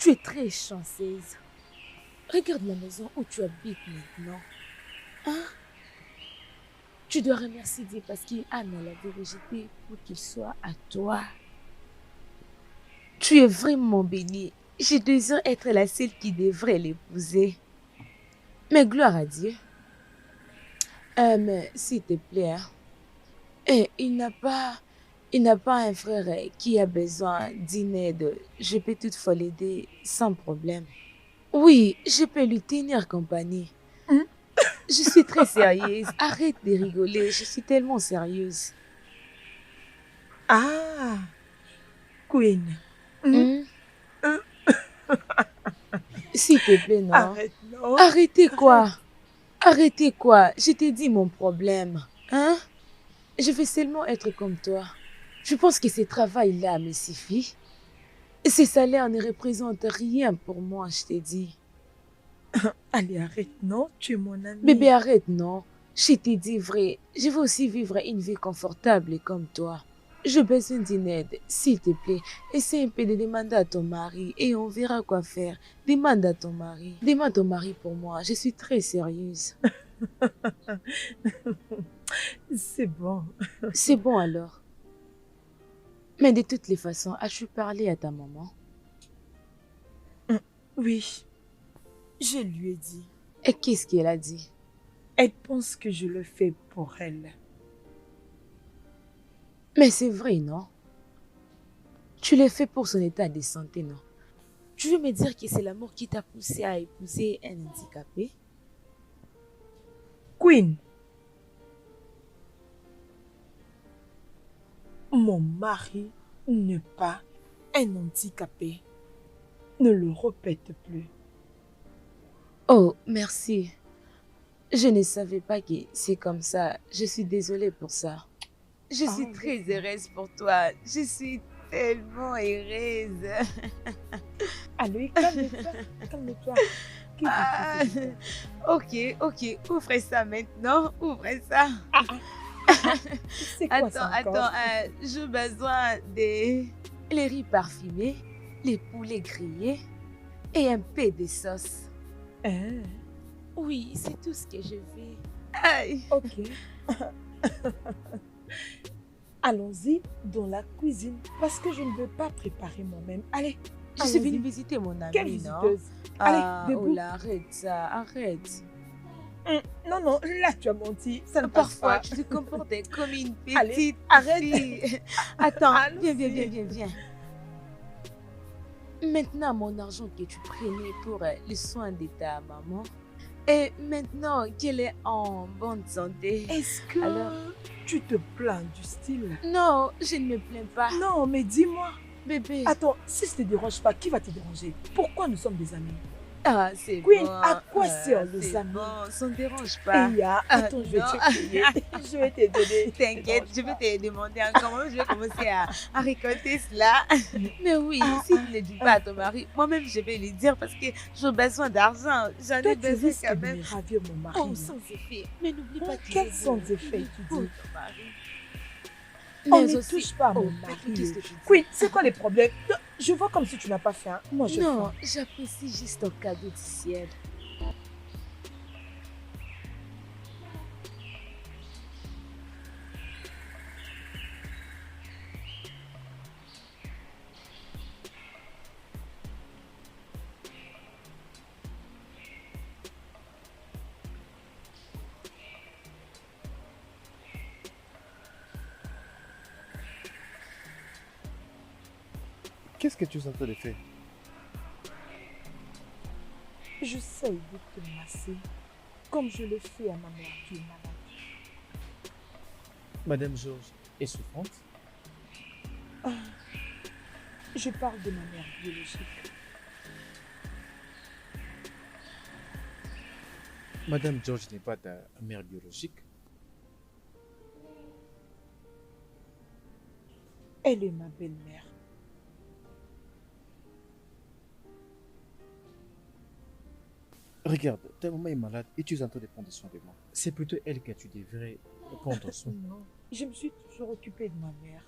Tu es très chanceuse. Regarde la maison où tu habites maintenant. Hein? Tu dois remercier Dieu parce qu'il a la vérité pour qu'il soit à toi. Tu es vraiment bénie. Je désire être la seule qui devrait l'épouser. Mais gloire à Dieu. Mais s'il te plaît, hein, il n'a pas un frère qui a besoin d'une aide. Je peux toutefois l'aider sans problème. Oui, je peux lui tenir compagnie. Je suis très sérieuse. Arrête de rigoler. Je suis tellement sérieuse. Ah, Queen. S'il te plaît, non. Arrête, non. Arrêtez quoi? Arrêtez quoi? Je t'ai dit mon problème. Hein? Je veux seulement être comme toi. Je pense que ce travail-là me suffit. Ces salaires ne représentent rien pour moi, je t'ai dit. Allez, arrête, non? Tu es mon amie. Bébé, arrête, non? Je t'ai dit vrai. Je veux aussi vivre une vie confortable comme toi. J'ai besoin d'une aide, s'il te plaît. Essaie un peu de demander à ton mari et on verra quoi faire. Demande à ton mari. Demande ton mari pour moi. Je suis très sérieuse. C'est bon. C'est bon alors. Mais de toutes les façons, as-tu parlé à ta maman? Oui, je lui ai dit. Et qu'est-ce qu'elle a dit? Elle pense que je le fais pour elle. Mais c'est vrai, non? Tu le fais pour son état de santé, non? Tu veux me dire que c'est l'amour qui t'a poussé à épouser un handicapé? Queen, mon mari n'est pas un handicapé. Ne le répète plus. Oh, merci. Je ne savais pas que c'est comme ça. Je suis désolée pour ça. Je suis très heureuse pour toi. Je suis tellement heureuse. Allez, calme-toi. Calme-toi. Ok. Ouvre ça maintenant. Ouvre ça. C'est quoi ça encore? Attends. J'ai besoin de les riz parfumés, les poulets grillés et un peu de sauce. Oui, c'est tout ce que je veux. Aïe. Ok. Allons-y dans la cuisine parce que je ne veux pas préparer moi-même. Allez. Je suis venue visiter mon amie, Quelle visiteuse? Allez, debout. Oh là, arrête ça, arrête. Non, là tu as menti. Ça ne passe Parfois, pas. tu te comportes comme une petite Allez, arrête. fille. Attends, viens. Maintenant, mon argent que tu prenais pour les soins de ta maman, et maintenant qu'elle est en bonne santé. Est-ce que tu te plains du style? Non, je ne me plains pas. Non, mais dis-moi. Bébé. Attends, si ça ne te dérange pas, qui va te déranger? Pourquoi nous sommes des amis? Ah, c'est Queen, bon. à quoi sert les amis? Bon, ça ne dérange pas. Attends, je vais te payer. Je vais te donner. T'inquiète, je vais te demander encore. Je vais commencer à récolter cela. Mais oui, si tu ne le dis pas à ton mari, moi-même je vais lui dire parce que j'ai besoin d'argent. J'en ai besoin quand même. De ravir mon mari. Oh, sans effet. Mais n'oublie pas que quels sont les effets tu dis? ton mari. On ne touche pas à mon mari. Oui, c'est quoi les problèmes? Je vois comme si tu n'as pas faim. Moi, je Non, j'apprécie juste ton cadeau du ciel. Qu'est-ce que tu es en train de faire? J'essaie de te masser, comme je le fais à ma mère qui est malade. Madame Georges est souffrante? Je parle de ma mère biologique. Madame Georges n'est pas ta mère biologique? Elle est ma belle-mère. Regarde, ta maman est malade et tu es en train de prendre soin de moi. C'est plutôt elle que tu devrais prendre soin. Non, je me suis toujours occupée de ma mère.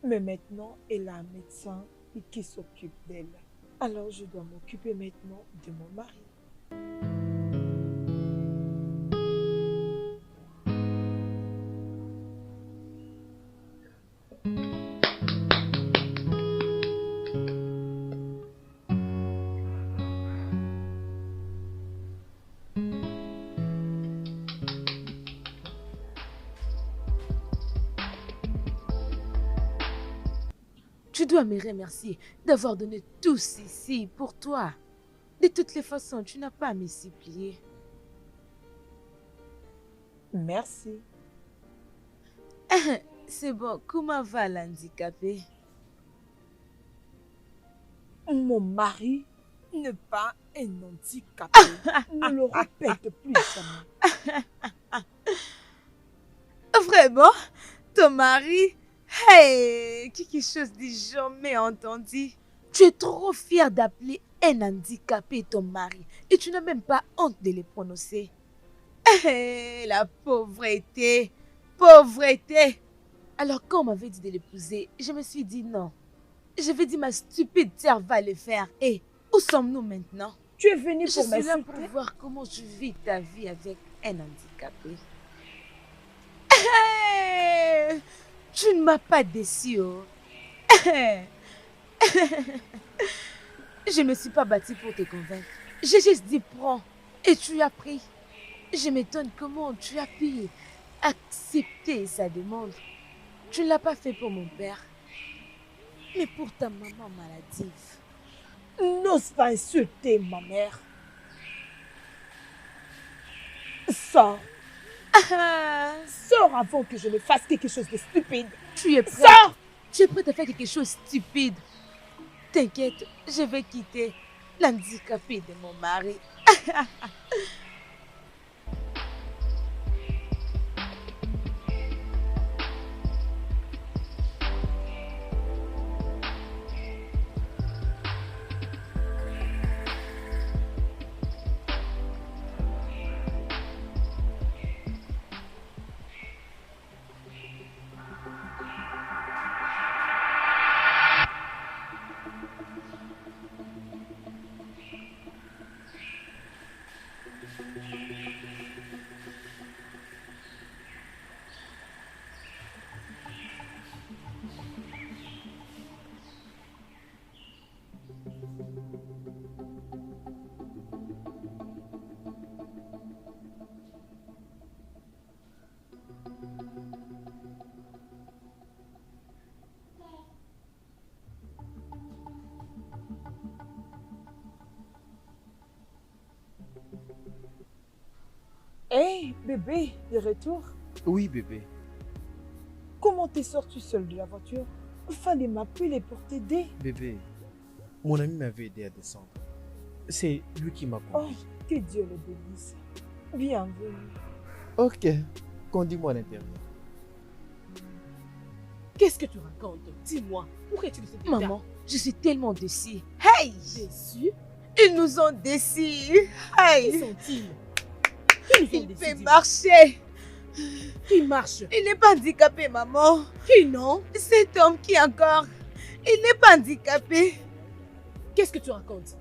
Mais maintenant, elle a un médecin qui s'occupe d'elle. Alors je dois m'occuper maintenant de mon mari. Tu dois me remercier d'avoir donné tout ceci pour toi. De toutes les façons, tu n'as pas à me supplier. Merci. C'est bon, comment va l'handicapé? Mon mari n'est pas un handicapé. Ne le répète plus jamais. Vraiment? Ton mari? Hey, quelque chose de jamais entendu. Tu es trop fier d'appeler un handicapé ton mari et tu n'as même pas honte de le prononcer. Hey, la pauvreté, pauvreté. Alors quand on m'avait dit de l'épouser, je me suis dit non. Je vais dire ma stupide sœur va le faire. Et où sommes-nous maintenant? Tu es venu Je pour suis là m'insulter? pour voir comment tu vis ta vie avec un handicapé. Hey, tu ne m'as pas déçu, oh. Je ne me suis pas battue pour te convaincre. J'ai juste dit prends et tu as pris. Je m'étonne comment tu as pu accepter sa demande. Tu ne l'as pas fait pour mon père, mais pour ta maman maladive. N'ose pas insulter ma mère. Sors. Sors avant que je ne fasse quelque chose de stupide. Tu es prête. Sors. Tu es prête à faire quelque chose de stupide. T'inquiète, je vais quitter l'handicapé de mon mari. Hey, bébé, de retour. Oui, bébé. Comment t'es sorti seul de la voiture? Fallait m'appeler pour t'aider. Bébé, mon ami m'avait aidé à descendre. C'est lui qui m'a Oh, conduit. que Dieu le bénisse. Bienvenue. Ok, conduis-moi à l'intérieur. Qu'est-ce que tu racontes? Dis-moi, pourquoi tu ne sais pas? Maman, je suis tellement déçue. Hey! Déçu? Ils nous ont déçus. Hey! Qui sont-ils? Il peut marcher. Qui marche? Il n'est pas handicapé, maman. Qui non? Cet homme qui encore, il n'est pas handicapé. Qu'est-ce que tu racontes?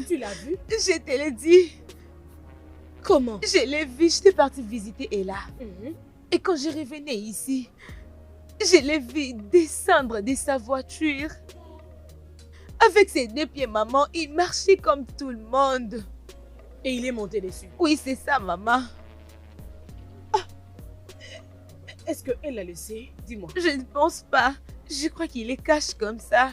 Tu l'as vu? Je te l'ai dit. Comment? Je l'ai vu, j'étais partie visiter Ella. Et quand je revenais ici, je l'ai vu descendre de sa voiture. Avec ses 2 pieds, maman, il marchait comme tout le monde. Et il est monté dessus. Oui, c'est ça, maman. Est-ce qu'elle l'a laissé? Dis-moi. Je ne pense pas. Je crois qu'il les cache comme ça.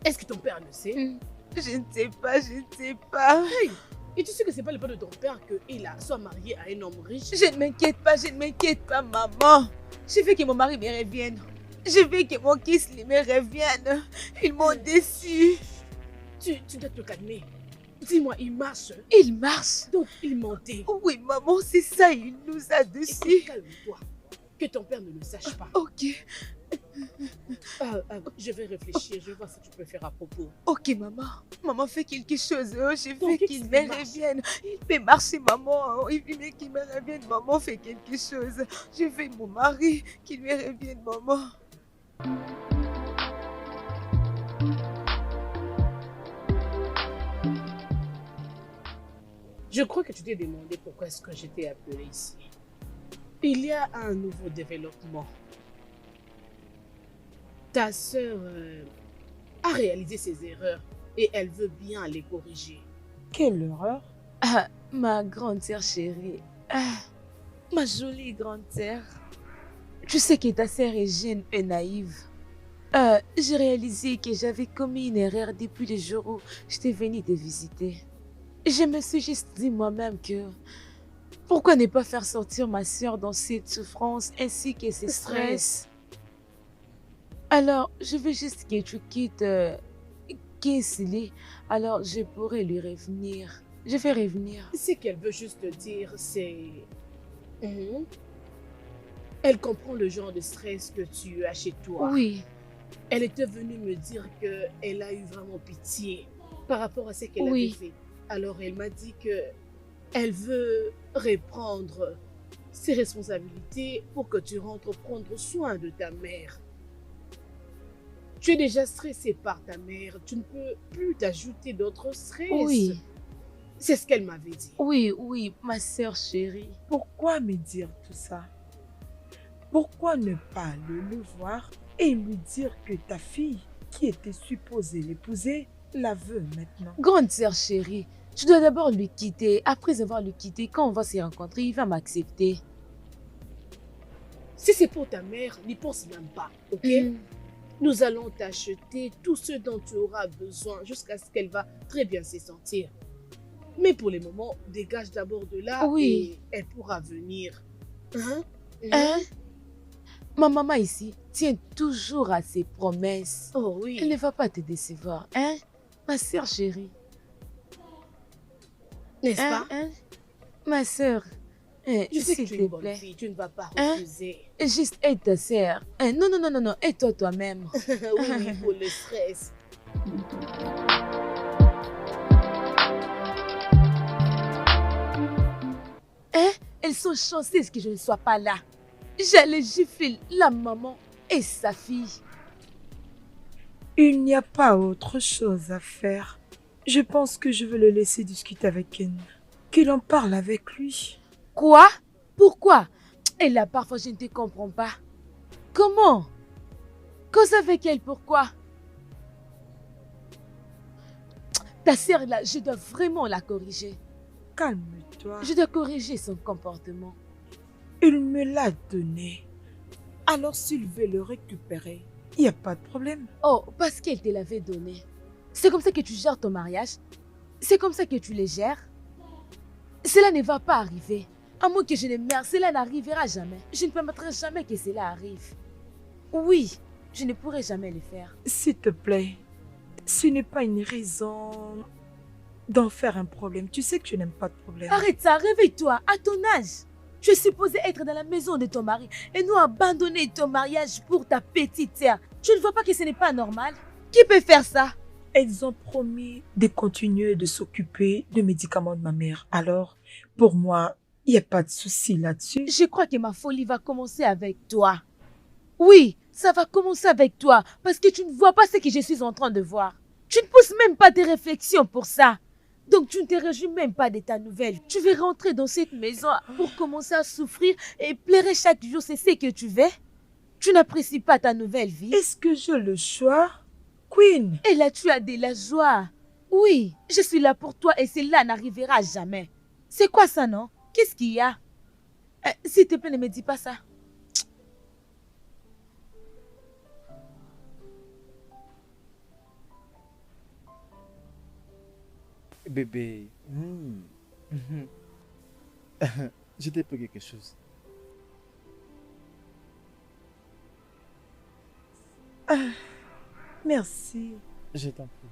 Est-ce que ton père le sait? Je ne sais pas, je ne sais pas. Hey! Et tu sais que c'est pas le père de ton père qu'il soit marié à un homme riche? Je ne m'inquiète pas, maman. Je veux que mon mari me revienne. Je veux que mon fils me revienne. Ils m'ont déçu. Tu dois te calmer. Dis-moi, il marche? Il marche. Donc, il mentait. Oui, maman, c'est ça, il nous a déçus. Calme-toi. Que ton père ne le sache pas. Ok. Je vais réfléchir, je vais voir ce que tu peux faire à propos. Ok, maman. Maman, fais quelque chose. Oh, je veux Donc, qu'il il me marche. revienne. Il peut marcher, maman. Il veut qu'il me revienne. Maman, fais quelque chose. Je veux mon mari qu'il me revienne, maman. Je crois que tu t'es demandé pourquoi est-ce que j'étais appelée ici. Il y a un nouveau développement. Ta sœur a réalisé ses erreurs et elle veut bien les corriger. Quelle horreur! Ah, ma grande sœur chérie. Ah, ma jolie grande sœur. Je sais que ta sœur est jeune et naïve. J'ai réalisé que j'avais commis une erreur depuis le jour où j'étais venue te visiter. Je me suis juste dit moi-même que pourquoi ne pas faire sortir ma sœur dans cette souffrance ainsi que ses stress. Alors, je veux juste que tu quittes Kinsley, alors je pourrai lui revenir. Je vais revenir. Ce qu'elle veut juste dire, c'est... Elle comprend le genre de stress que tu as chez toi. Oui. Elle était venue me dire qu'elle a eu vraiment pitié par rapport à ce qu'elle avait fait. Alors elle m'a dit que elle veut reprendre ses responsabilités pour que tu rentres prendre soin de ta mère. Tu es déjà stressé par ta mère, tu ne peux plus t'ajouter d'autres stress. Oui. C'est ce qu'elle m'avait dit. Oui, ma sœur chérie. Pourquoi me dire tout ça? Pourquoi ne pas aller le voir et lui dire que ta fille, qui était supposée l'épouser, la veut maintenant? Grande sœur chérie, je dois d'abord lui quitter. Après avoir lui quitté, quand on va se rencontrer, il va m'accepter. Si c'est pour ta mère, n'y pense même pas, ok? Nous allons t'acheter tout ce dont tu auras besoin jusqu'à ce qu'elle va très bien se sentir. Mais pour le moment, dégage d'abord de là et elle pourra venir. Ma maman ici tient toujours à ses promesses. Oh oui. Elle ne va pas te décevoir, hein? Ma sœur chérie. N'est-ce pas? Ma sœur. Je sais que tu es une bonne plaît. fille, tu ne vas pas refuser. Juste aide ta sœur. Non, aide-toi toi-même. Oui, pour le stress. Elles sont chanceuses que je ne sois pas là. J'allais gifler la maman et sa fille. Il n'y a pas autre chose à faire. Je pense que je vais le laisser discuter avec Ken. Qu'il en parle avec lui. Quoi? Pourquoi? Et là, parfois, je ne te comprends pas. Comment? Cause avec elle, pourquoi? Ta sœur, là, je dois vraiment la corriger. Calme-toi. Je dois corriger son comportement. Il me l'a donné. Alors s'il veut le récupérer, il n'y a pas de problème. Oh, parce qu'elle te l'avait donné. C'est comme ça que tu gères ton mariage? C'est comme ça que tu les gères? Cela ne va pas arriver. À moins que je ne meure, cela n'arrivera jamais. Je ne permettrai jamais que cela arrive. Oui, je ne pourrai jamais le faire. S'il te plaît, ce n'est pas une raison d'en faire un problème. Tu sais que je n'aime pas de problème. Arrête ça, réveille-toi. À ton âge, tu es supposé être dans la maison de ton mari et nous abandonner ton mariage pour ta petite sœur. Tu ne vois pas que ce n'est pas normal? Qui peut faire ça? Elles ont promis de continuer de s'occuper des médicaments de ma mère. Alors, pour moi, il n'y a pas de souci là-dessus. Je crois que ma folie va commencer avec toi. Oui, ça va commencer avec toi parce que tu ne vois pas ce que je suis en train de voir. Tu ne pousses même pas tes réflexions pour ça. Donc tu ne te réjouis même pas de ta nouvelle. Tu veux rentrer dans cette maison pour commencer à souffrir et pleurer chaque jour, c'est ce que tu veux? Tu n'apprécies pas ta nouvelle vie? Est-ce que j'ai le choix, Queen? Et là, tu as de la joie. Oui, je suis là pour toi et cela n'arrivera jamais. C'est quoi ça, non? Qu'est-ce qu'il y a? S'il te plaît, ne me dis pas ça. Bébé, je t'ai pris quelque chose. Ah, merci. Je t'en prie.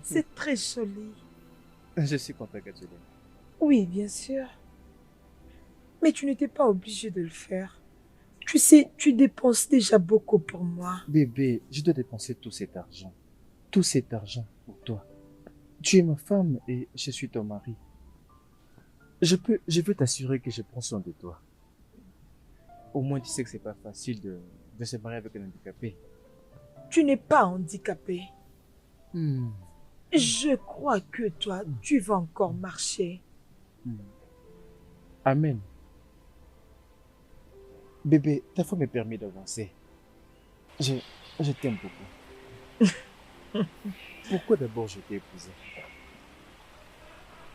C'est très joli. Je suis content que tu l'aimes. Oui, bien sûr. Mais tu n'étais pas obligé de le faire. Tu sais, tu dépenses déjà beaucoup pour moi. Bébé, je dois dépenser tout cet argent. Tout cet argent pour toi. Tu es ma femme et je suis ton mari. Je veux t'assurer que je prends soin de toi. Au moins, tu sais que c'est pas facile de se marier avec un handicapé. Tu n'es pas handicapé. Hmm. Je crois que toi, tu vas encore marcher. Amen. Bébé, ta foi me permet d'avancer. Je t'aime beaucoup. Pourquoi d'abord je t'ai épousé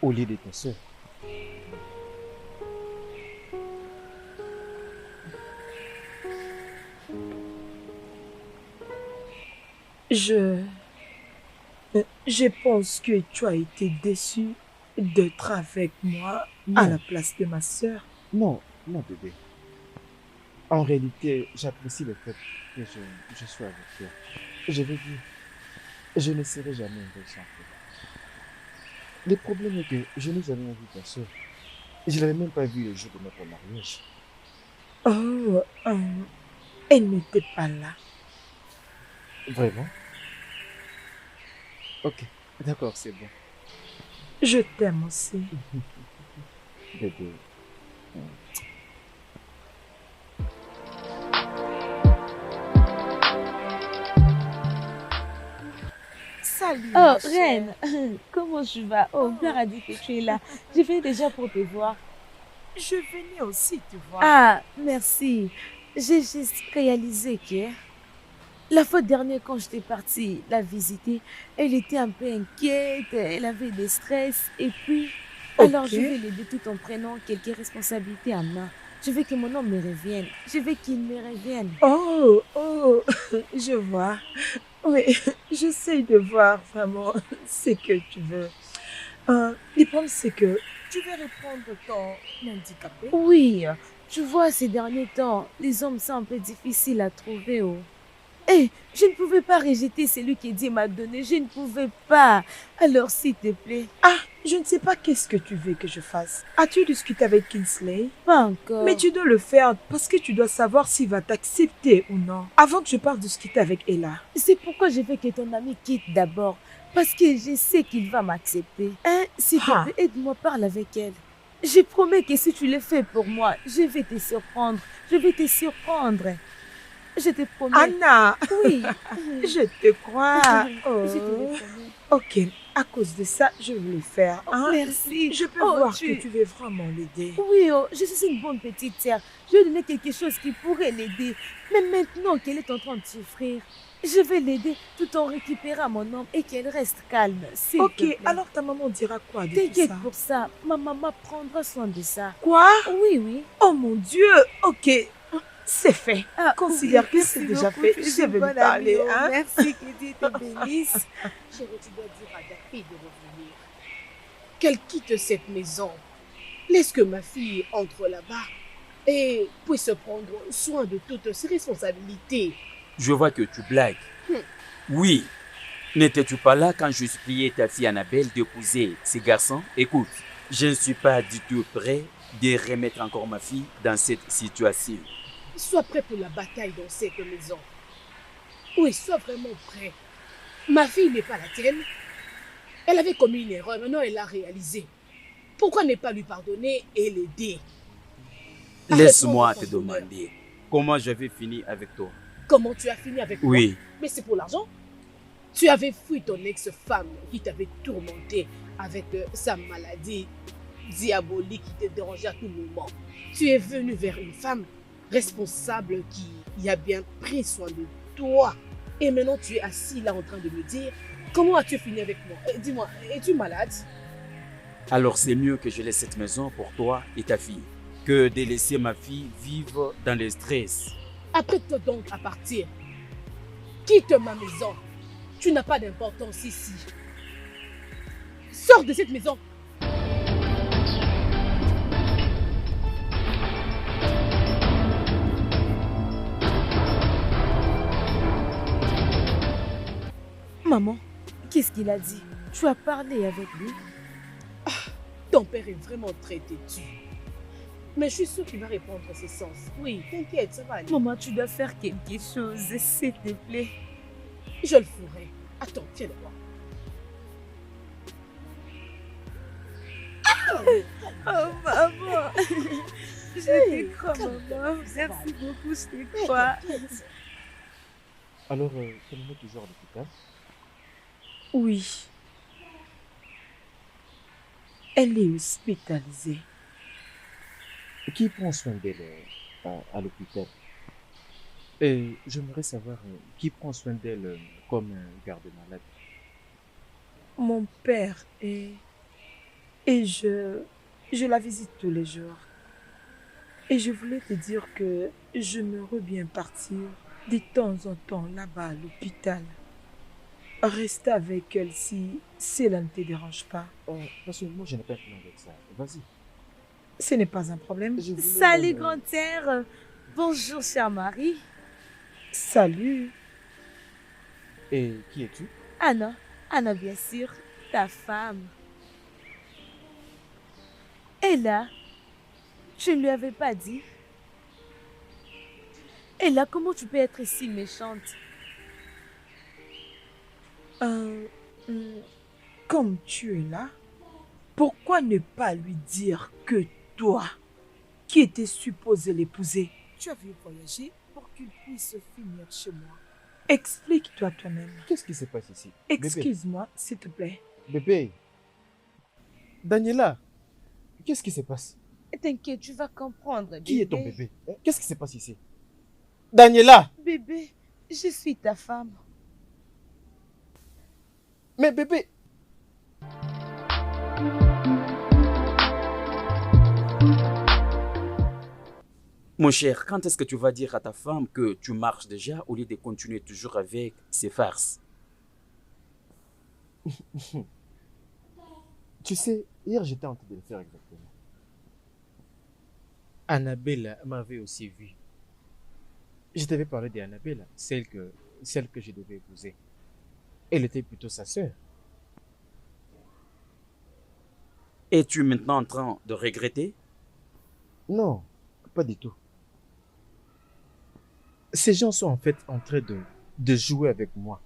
au lieu de ta sœur? Je pense que tu as été déçu d'être avec moi à la place de ma sœur. Non, non bébé. En réalité, j'apprécie le fait que je sois avec toi. Je veux dire, je ne serai jamais heureux sans toi. Le problème est que je n'ai jamais vu ta soeur. Je ne l'avais même pas vue le jour de notre mariage. Oh, elle n'était pas là. Vraiment? Ok, d'accord, c'est bon. Je t'aime aussi. Bébé. Salut. Oh, ma chère. reine, comment tu vas? Oh, Père a dit que tu es là. Je viens déjà pour te voir. Je venais aussi te voir. Ah, merci. J'ai juste réalisé que la fois dernière, quand j'étais partie la visiter, elle était un peu inquiète, elle avait des stress. Et puis, alors je vais l'aider tout en prenant quelques responsabilités en main. Je veux que mon homme me revienne. Je veux qu'il me revienne. Oh, je vois. Oui, j'essaie de voir vraiment ce que tu veux. Le problème, c'est que tu veux reprendre ton handicapé. Oui, tu vois, ces derniers temps, les hommes sont un peu difficiles à trouver. Oh. Eh, je ne pouvais pas rejeter celui que Dieu m'a donné. Je ne pouvais pas. Alors, s'il te plaît. Ah, je ne sais pas qu'est-ce que tu veux que je fasse. As-tu discuté avec Kinsley? Pas encore. Mais tu dois le faire parce que tu dois savoir s'il va t'accepter ou non. Avant que je parte discuter avec Ella. C'est pourquoi je veux que ton ami quitte d'abord. Parce que je sais qu'il va m'accepter. Hein, s'il te plaît, aide-moi, parle avec elle. Je promets que si tu le fais pour moi, je vais te surprendre. Je vais te surprendre. Je te promets. Anna! Oui. Je te crois. Oh. Je te le promets. Ok, à cause de ça, je vais le faire. Hein? Merci. Je peux Oh, voir que tu veux vraiment l'aider. Oui, oh, je suis une bonne petite sœur. Je vais lui donner quelque chose qui pourrait l'aider. Mais maintenant qu'elle est en train de souffrir, je vais l'aider tout en récupérant mon homme et qu'elle reste calme. S'il te Ok, plaît. alors ta maman dira quoi de tout T'inquiète ça? pour ça. Ma maman prendra soin de ça. Quoi? Oui, oui. Oh mon Dieu! Ok, c'est fait. Ah, Considère que merci c'est déjà beaucoup, fait. tu es Je une vais lui bonne parler. amie, oh. Hein? Merci, que Dieu te bénisse. Chérie, tu dois dire à ta fille de revenir. Qu'elle quitte cette maison. Laisse que ma fille entre là-bas et puisse prendre soin de toutes ses responsabilités. Je vois que tu blagues. Oui. N'étais-tu pas là quand je suppliais ta fille Annabelle d'épouser ces garçons? Écoute, je ne suis pas du tout prêt de remettre encore ma fille dans cette situation. Sois prêt pour la bataille dans cette maison. Oui, sois vraiment prêt. Ma fille n'est pas la tienne. Elle avait commis une erreur, maintenant elle l'a réalisée. Pourquoi ne pas lui pardonner et l'aider? Laisse-moi te demander comment je vais finir avec toi. Comment tu as fini avec moi? Oui. Mais c'est pour l'argent. Tu avais fui ton ex-femme qui t'avait tourmenté avec sa maladie diabolique qui te dérangeait à tout moment. Tu es venu vers une femme responsable qui a bien pris soin de toi. Et maintenant tu es assis là en train de me dire comment as-tu fini avec moi? Dis-moi, es-tu malade? Alors c'est mieux que je laisse cette maison pour toi et ta fille que de laisser ma fille vivre dans le stress. Apprête-toi donc à partir. Quitte ma maison. Tu n'as pas d'importance ici. Sors de cette maison. Maman, qu'est-ce qu'il a dit? Tu as parlé avec lui? Ton père est vraiment très têtu. Mais je suis sûre qu'il va répondre à ses sens. Oui, t'inquiète, ça va aller. Maman, tu dois faire quelque chose, s'il te plaît. Je le ferai. Attends, tiens le moi. Oh, maman. Je te crois, maman. Merci beaucoup, je te crois. Alors, ton maman est toujours à l'hôpital? Oui, elle est hospitalisée. Qui prend soin d'elle à l'hôpital? Et j'aimerais savoir qui prend soin d'elle comme garde-malade. Mon père et je la visite tous les jours. Et je voulais te dire que j'aimerais bien partir de temps en temps là-bas à l'hôpital. Rester avec elle si cela ne te dérange pas. Parce que moi, je n'ai pas de problème avec ça. Vas-y. Ce n'est pas un problème. Je voulais Salut, même, grand-père. Bonjour, cher mari. Salut. Et qui es-tu? Anna. Anna, bien sûr. Ta femme. Et là, je ne lui avais pas dit. Et là, comment tu peux être si méchante? Comme tu es là, pourquoi ne pas lui dire que toi, qui étais supposé l'épouser, tu avais voyagé pour qu'il puisse finir chez moi? Explique-toi toi-même. Qu'est-ce qui se passe ici? Excuse-moi, s'il te plaît. Bébé. Daniela. Qu'est-ce qui se passe? T'inquiète, tu vas comprendre, bébé. Qui est ton bébé? Qu'est-ce qui se passe ici? Daniela! Bébé, je suis ta femme. Mais bébé! Mon cher, quand est-ce que tu vas dire à ta femme que tu marches déjà au lieu de continuer toujours avec ces farces? Tu sais, hier j'étais en train de le faire exactement. Annabelle m'avait aussi vu. Je t'avais parlé d'Annabelle, celle que je devais épouser. Elle était plutôt sa sœur. Es-tu maintenant en train de regretter? Non, pas du tout. Ces gens sont en fait en train de jouer avec moi.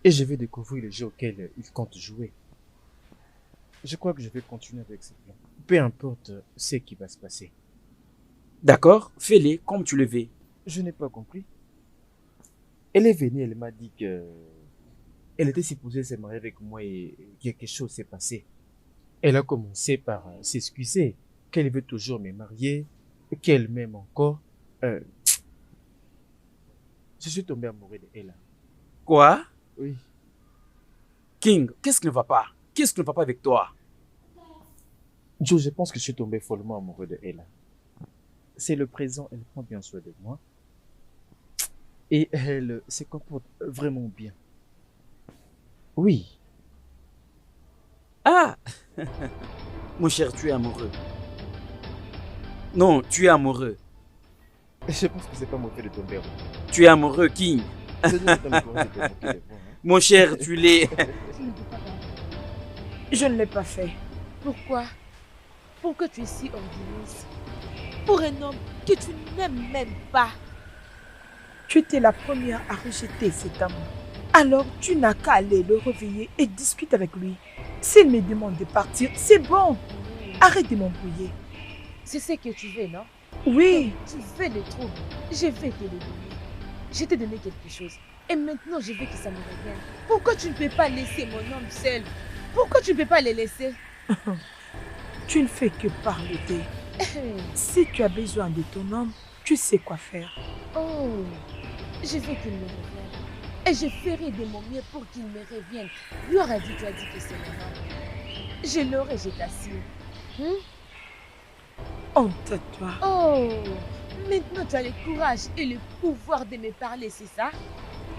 Et je vais découvrir le jeu auquel ils comptent jouer. Je crois que je vais continuer avec ce plan. Peu importe ce qui va se passer. D'accord, fais-les comme tu le veux. Je n'ai pas compris. Elle est venue, elle m'a dit que elle était supposée se marier avec moi et quelque chose s'est passé. Elle a commencé par s'excuser, qu'elle veut toujours me marier, qu'elle m'aime encore. Je suis tombé amoureux d'elle. Quoi? Oui. King, qu'est-ce qui ne va pas? Qu'est-ce qui ne va pas avec toi? Joe, je pense que je suis tombé follement amoureux d'elle. C'est le présent, elle prend bien soin de moi. Et elle se comporte vraiment bien. Oui. Ah! Mon cher, tu es amoureux. Non, tu es amoureux. Je pense que c'est pas mauvais de tomber amoureux. Tu es amoureux, King. Mon cher, tu l'es. Je ne l'ai pas fait. Pourquoi? Pourquoi tu es si orgueilleuse? Pour un homme que tu n'aimes même pas. Tu étais la première à rejeter cet amour. Alors tu n'as qu'à aller le réveiller et discuter avec lui. S'il me demande de partir, c'est bon. Arrête de m'embrouiller. C'est ce que tu veux, non? Oui. Tu veux le trouble. Je vais te le donner. Je t'ai donné quelque chose. Et maintenant, je veux que ça me revienne. Pourquoi tu ne peux pas laisser mon homme seul? Pourquoi tu ne peux pas le laisser? Tu ne fais que parler. Si tu as besoin de ton homme, tu sais quoi faire. Oh, je veux qu'il me revienne. Et je ferai de mon mieux pour qu'il me revienne. Gloire à Dieu, tu as dit que c'est mon homme. Je l'aurai, je t'assure. Honte à toi. Oh, maintenant tu as le courage et le pouvoir de me parler, c'est ça?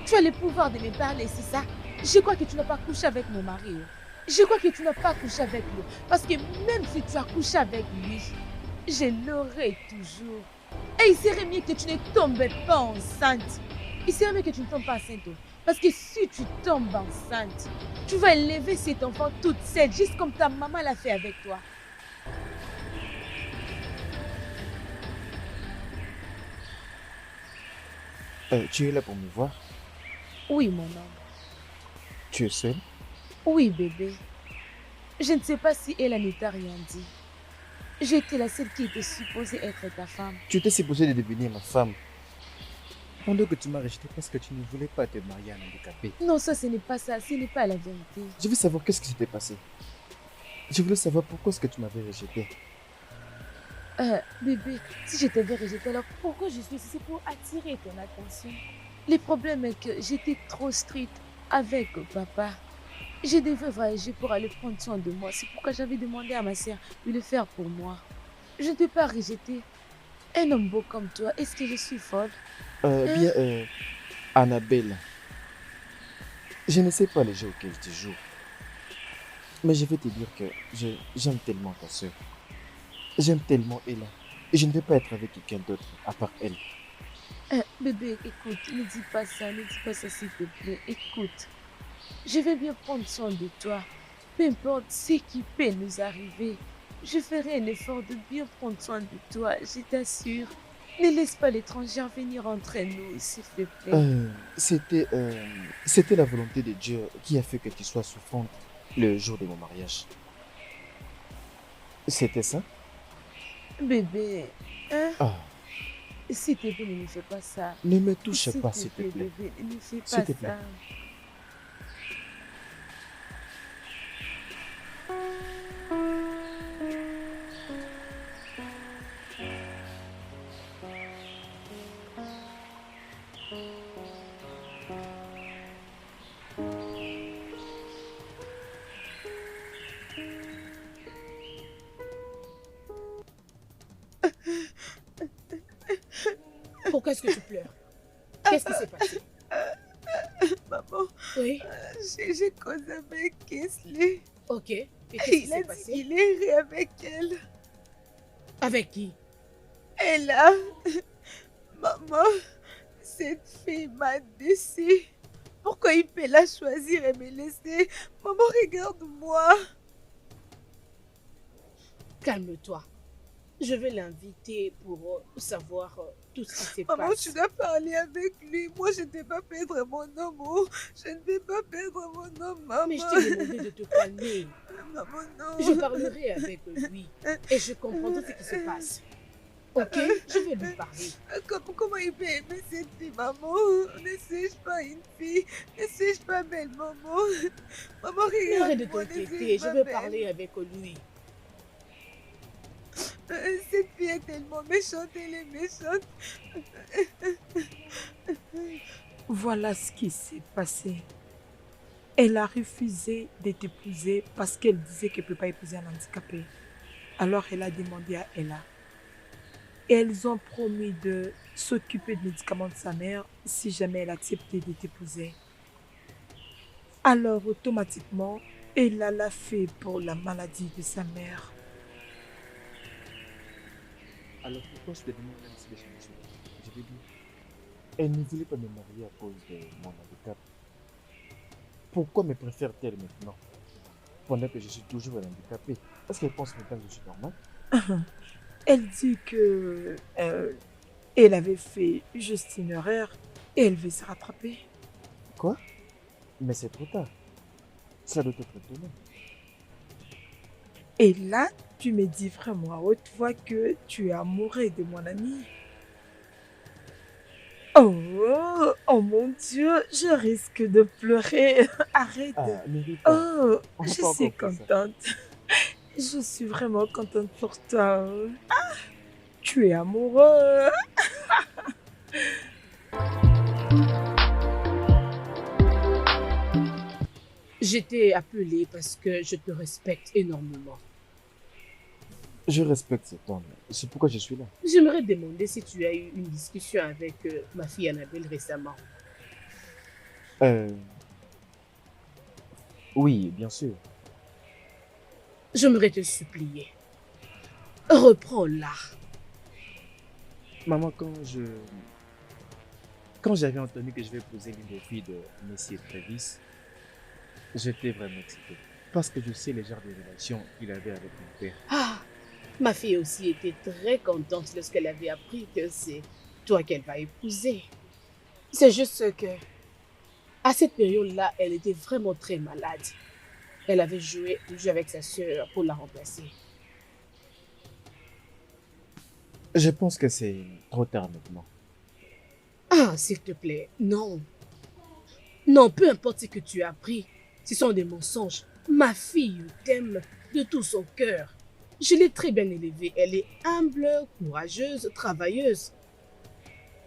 Tu as le pouvoir de me parler, c'est ça? Je crois que tu n'as pas couché avec mon mari. Je crois que tu n'as pas couché avec lui. Parce que même si tu as couché avec lui, je l'aurai toujours. Et il serait mieux que tu ne tombes pas enceinte. Il serait mieux que tu ne tombes pas enceinte. Parce que si tu tombes enceinte, tu vas élever cet enfant toute seule, juste comme ta maman l'a fait avec toi. Tu es là pour me voir? Oui, mon homme. Tu es seule? Oui, bébé. Je ne sais pas si elle ne t'a rien dit. J'étais la seule qui était supposée être ta femme. Tu étais supposée de devenir ma femme. Pendant que tu m'as rejeté parce que tu ne voulais pas te marier à un handicapé. Non, ça, ce n'est pas ça. Ce n'est pas la vérité. Je veux savoir qu'est-ce qui s'était passé. Je voulais savoir pourquoi est-ce que tu m'avais rejeté. Bébé, si je t'avais rejeté, alors pourquoi je suis ici? C'est pour attirer ton attention. Le problème est que j'étais trop stricte avec papa. Je devais voyager pour aller prendre soin de moi. C'est pourquoi j'avais demandé à ma sœur de le faire pour moi. Je ne t'ai pas rejeté. Un homme beau comme toi, est-ce que je suis folle? Annabelle, je ne sais pas les jeux auxquels tu joues. Mais je vais te dire que j'aime tellement ta soeur. J'aime tellement Ella. Et je ne vais pas être avec quelqu'un d'autre à part elle. Bébé, écoute, ne dis pas ça, s'il te plaît. Écoute, je vais bien prendre soin de toi. Peu importe ce qui peut nous arriver, je ferai un effort de bien prendre soin de toi, je t'assure. Ne laisse pas l'étranger venir entre nous, s'il te plaît. C'était la volonté de Dieu qui a fait que tu sois souffrante le jour de mon mariage. C'était ça? Bébé, hein? Ah, S'il te plaît, ne fais pas ça. ne me touche pas, s'il te plaît. Bébé, ne fais S'il pas te plaît. ça. Pourquoi est-ce que tu pleures? Qu'est-ce qui s'est passé? Maman, Oui, j'ai causé avec Kinsley. ok. Et qu'est-ce qui Il a s'est dit passé? qu'il irait avec elle. Avec qui? Et là, maman, cette fille m'a déçue. Pourquoi il peut la choisir et me laisser? Maman, regarde-moi. Calme-toi. Je vais l'inviter pour savoir tout ce qui se Maman, passe. tu dois parler avec lui. Moi, je ne vais pas perdre mon amour. Je ne vais pas perdre mon homme, maman. Mais je t'ai demandé de te calmer. Maman, non. Je parlerai avec lui et je comprendrai ce qui se passe. Ok? Je vais lui parler. Comment il peut aimer cette fille, maman? Ne suis-je pas une fille? Ne suis-je pas belle, maman? Maman, regarde. Arrête de t'inquiéter, je vais parler avec lui. Cette fille est tellement méchante, elle est méchante. Voilà ce qui s'est passé. Elle a refusé de t'épouser parce qu'elle disait qu'elle ne peut pas épouser un handicapé. Alors elle a demandé à Ella. Et elles ont promis de s'occuper des médicaments de sa mère si jamais elle acceptait de t'épouser. Alors automatiquement, Ella l'a fait pour la maladie de sa mère. alors pourquoi je te demande même si les choses? Je vais dire, elle ne voulait pas me marier à cause de mon handicap. Pourquoi me préfère-t-elle maintenant? Pendant que je suis toujours un handicapé. Est-ce qu'elle pense maintenant que je suis normal? Elle dit que elle avait fait juste une erreur et elle veut se rattraper. Quoi? Mais c'est trop tard. Ça doit être étonnant. Et là, tu me dis vraiment à haute voix que tu es amoureux de mon ami. Oh mon Dieu, je risque de pleurer. Arrête. Ah, Mérita, Oh, on je n'a pas suis encore fait ça. contente. Je suis vraiment contente pour toi. Ah, tu es amoureux. Je t'ai appelé parce que je te respecte énormément. Je respecte cet homme. C'est pourquoi je suis là. J'aimerais demander si tu as eu une discussion avec ma fille Annabelle récemment. Oui, bien sûr. J'aimerais te supplier. Reprends-la. Maman, quand j'avais entendu que je vais épouser l'une des filles de Monsieur Travis, j'étais vraiment excité. Parce que je sais les genres de relations qu'il avait avec mon père. Ah, ma fille aussi était très contente lorsqu'elle avait appris que c'est toi qu'elle va épouser. C'est juste que, à cette période-là, elle était vraiment très malade. Elle avait joué avec sa sœur pour la remplacer. Je pense que c'est trop tard maintenant. Ah, s'il te plaît, non. Non, peu importe ce que tu as appris, ce sont des mensonges. Ma fille t'aime de tout son cœur. Je l'ai très bien élevée. Elle est humble, courageuse, travailleuse.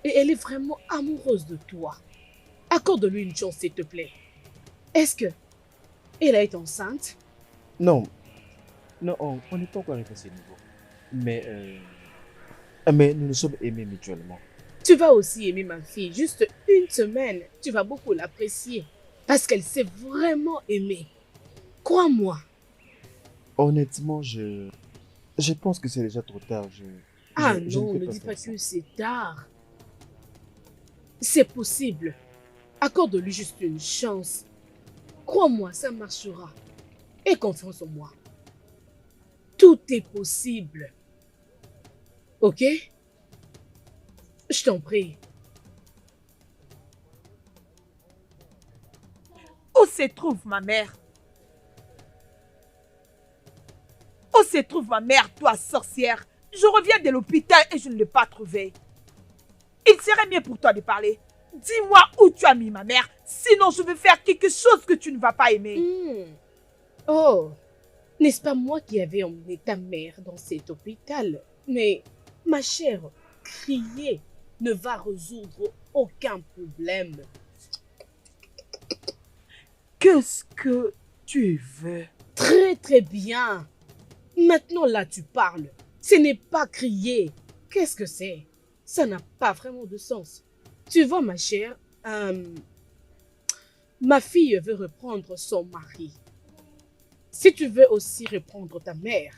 Et elle est vraiment amoureuse de toi. Accorde-lui une chance, s'il te plaît. Est-ce que elle a été enceinte? Non, non, on n'est pas encore arrivé à ce niveau. Mais nous nous sommes aimés mutuellement. Tu vas aussi aimer ma fille. Juste une semaine, tu vas beaucoup l'apprécier. Parce qu'elle s'est vraiment aimée. Crois-moi. Honnêtement, je pense que c'est déjà trop tard. Ah Je ne non, peux ne pas dis faire pas ça. que c'est tard. C'est possible. Accorde-lui juste une chance. Crois-moi, ça marchera. Aie confiance en moi. Tout est possible. Ok? Je t'en prie. Où se trouve ma mère? Où se trouve ma mère, toi, sorcière? Je reviens de l'hôpital et je ne l'ai pas trouvée. Il serait mieux pour toi de parler. Dis-moi où tu as mis ma mère, sinon je vais faire quelque chose que tu ne vas pas aimer. Oh, n'est-ce pas moi qui avais emmené ta mère dans cet hôpital? Mais, ma chère, crier ne va résoudre aucun problème. Qu'est-ce que tu veux? Très très bien. Maintenant là tu parles. Ce n'est pas crier. Qu'est-ce que c'est? Ça n'a pas vraiment de sens. Tu vois ma chère, ma fille veut reprendre son mari. Si tu veux aussi reprendre ta mère,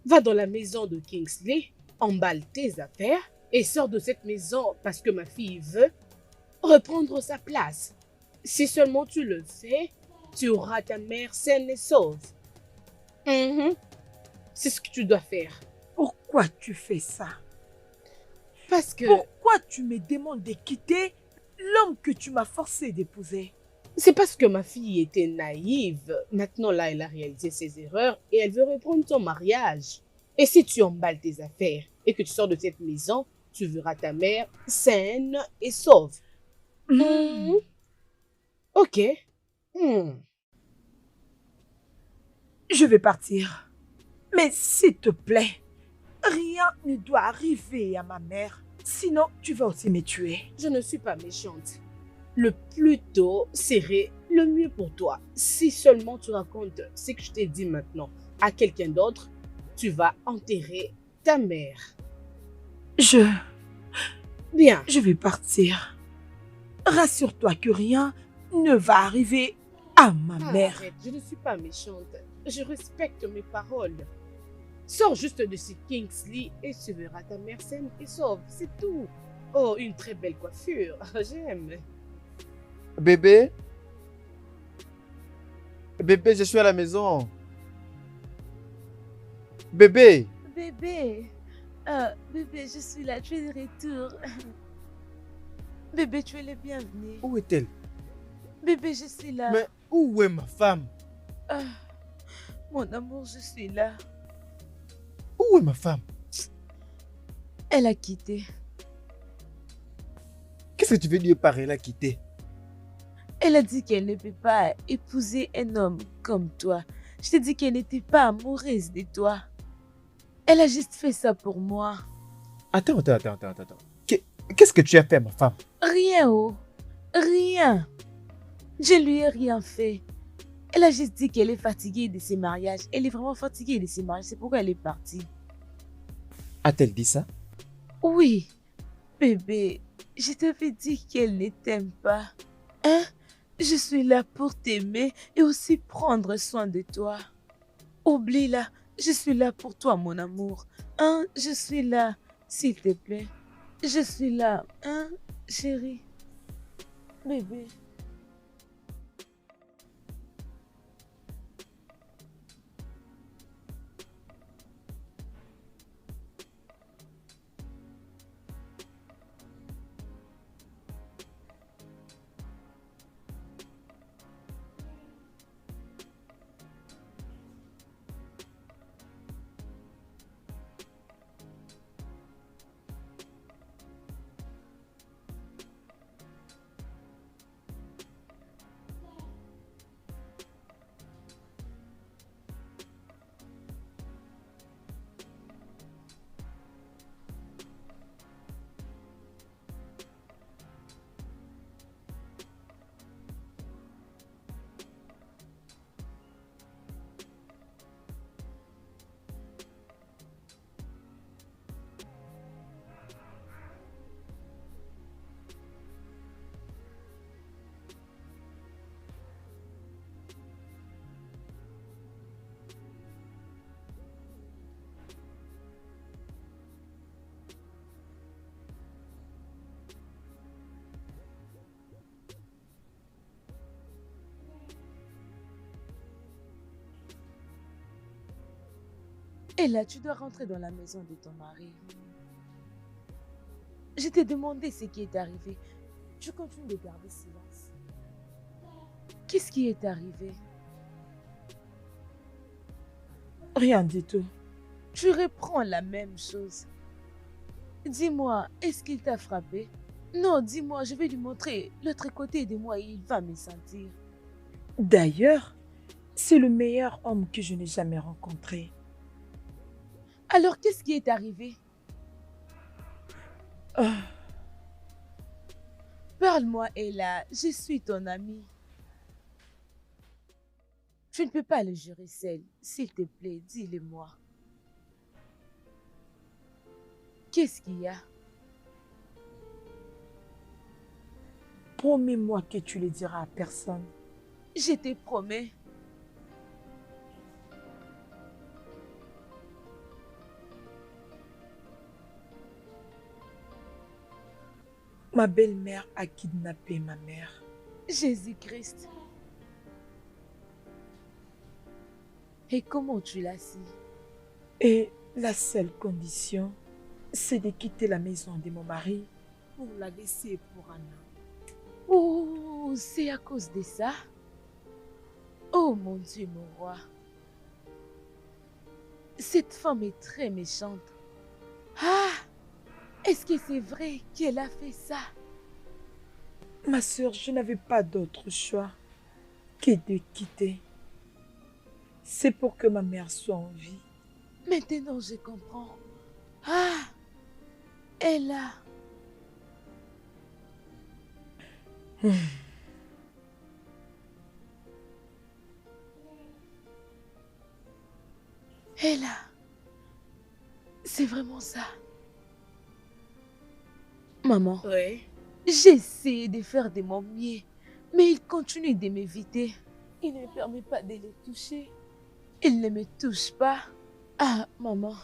va dans la maison de Kingsley, emballe tes affaires et sors de cette maison parce que ma fille veut reprendre sa place. Si seulement tu le fais, tu auras ta mère saine et sauve. C'est ce que tu dois faire. Pourquoi tu fais ça? Parce que Pourquoi tu me demandes de quitter l'homme que tu m'as forcé d'épouser? c'est parce que ma fille était naïve. Maintenant là, elle a réalisé ses erreurs et elle veut reprendre son mariage. Et si tu emballes tes affaires et que tu sors de cette maison, tu verras ta mère saine et sauve. Ok. Je vais partir. Mais s'il te plaît, rien ne doit arriver à ma mère. Sinon, tu vas aussi me tuer. Je ne suis pas méchante. Le plus tôt serait le mieux pour toi. Si seulement tu racontes ce que je t'ai dit maintenant à quelqu'un d'autre, tu vas enterrer ta mère. Bien. Je vais partir. Rassure-toi que rien ne va arriver à ma mère. Arrête, je ne suis pas méchante. Je respecte mes paroles. Sors juste de ce Kingsley et tu verras ta mère saine et sauve. C'est tout. Oh, une très belle coiffure. J'aime. Bébé? Bébé, je suis à la maison. Bébé! Bébé, bébé, je suis là, tu es de retour. Bébé, tu es le bienvenu. Où est-elle? Bébé, je suis là. Mais où est ma femme? Ah, mon amour, je suis là. Où est ma femme? Elle a quitté. Qu'est-ce que tu veux dire par elle a quitté? Elle a dit qu'elle ne peut pas épouser un homme comme toi. Je t'ai dit qu'elle n'était pas amoureuse de toi. Elle a juste fait ça pour moi. Attends. Qu'est-ce que tu as fait à ma femme? Rien, oh. Rien. Je lui ai rien fait. Elle a juste dit qu'elle est fatiguée de ses mariages. Elle est vraiment fatiguée de ses mariages. C'est pourquoi elle est partie. A-t-elle dit ça? Oui. Bébé, je t'avais dit qu'elle ne t'aime pas. Hein? Je suis là pour t'aimer et aussi prendre soin de toi. Oublie-la. Je suis là pour toi, mon amour. Hein? Je suis là, s'il te plaît. Je suis là. Hein, chérie? Bébé. Et là, tu dois rentrer dans la maison de ton mari. Je t'ai demandé ce qui est arrivé. Tu continues de garder silence. Qu'est-ce qui est arrivé? Rien du tout. Tu reprends la même chose. Dis-moi, est-ce qu'il t'a frappé? Non, dis-moi, je vais lui montrer l'autre côté de moi et il va me sentir. D'ailleurs, c'est le meilleur homme que je n'ai jamais rencontré. Alors, qu'est-ce qui est arrivé? Ah, Parle-moi, Ella, je suis ton amie. Tu ne peux pas le jurer seul. S'il te plaît, dis-le-moi. Qu'est-ce qu'il y a? promets-moi que tu le diras à personne. Je te promets. Ma belle-mère a kidnappé ma mère. Jésus-Christ. Et comment tu l'as su? Et la seule condition, c'est de quitter la maison de mon mari pour la laisser pour un an. Oh, c'est à cause de ça? Oh mon Dieu, mon roi. Cette femme est très méchante. Ah! Est-ce que c'est vrai qu'elle a fait ça? Ma sœur, je n'avais pas d'autre choix que de quitter. C'est pour que ma mère soit en vie. Maintenant, je comprends. Ah! Elle a... Elle a... C'est vraiment ça. Maman, Oui. j'essaie de faire de mon mieux, mais il continue de m'éviter. Il ne me permet pas de les toucher. Il ne me touche pas. Ah, maman,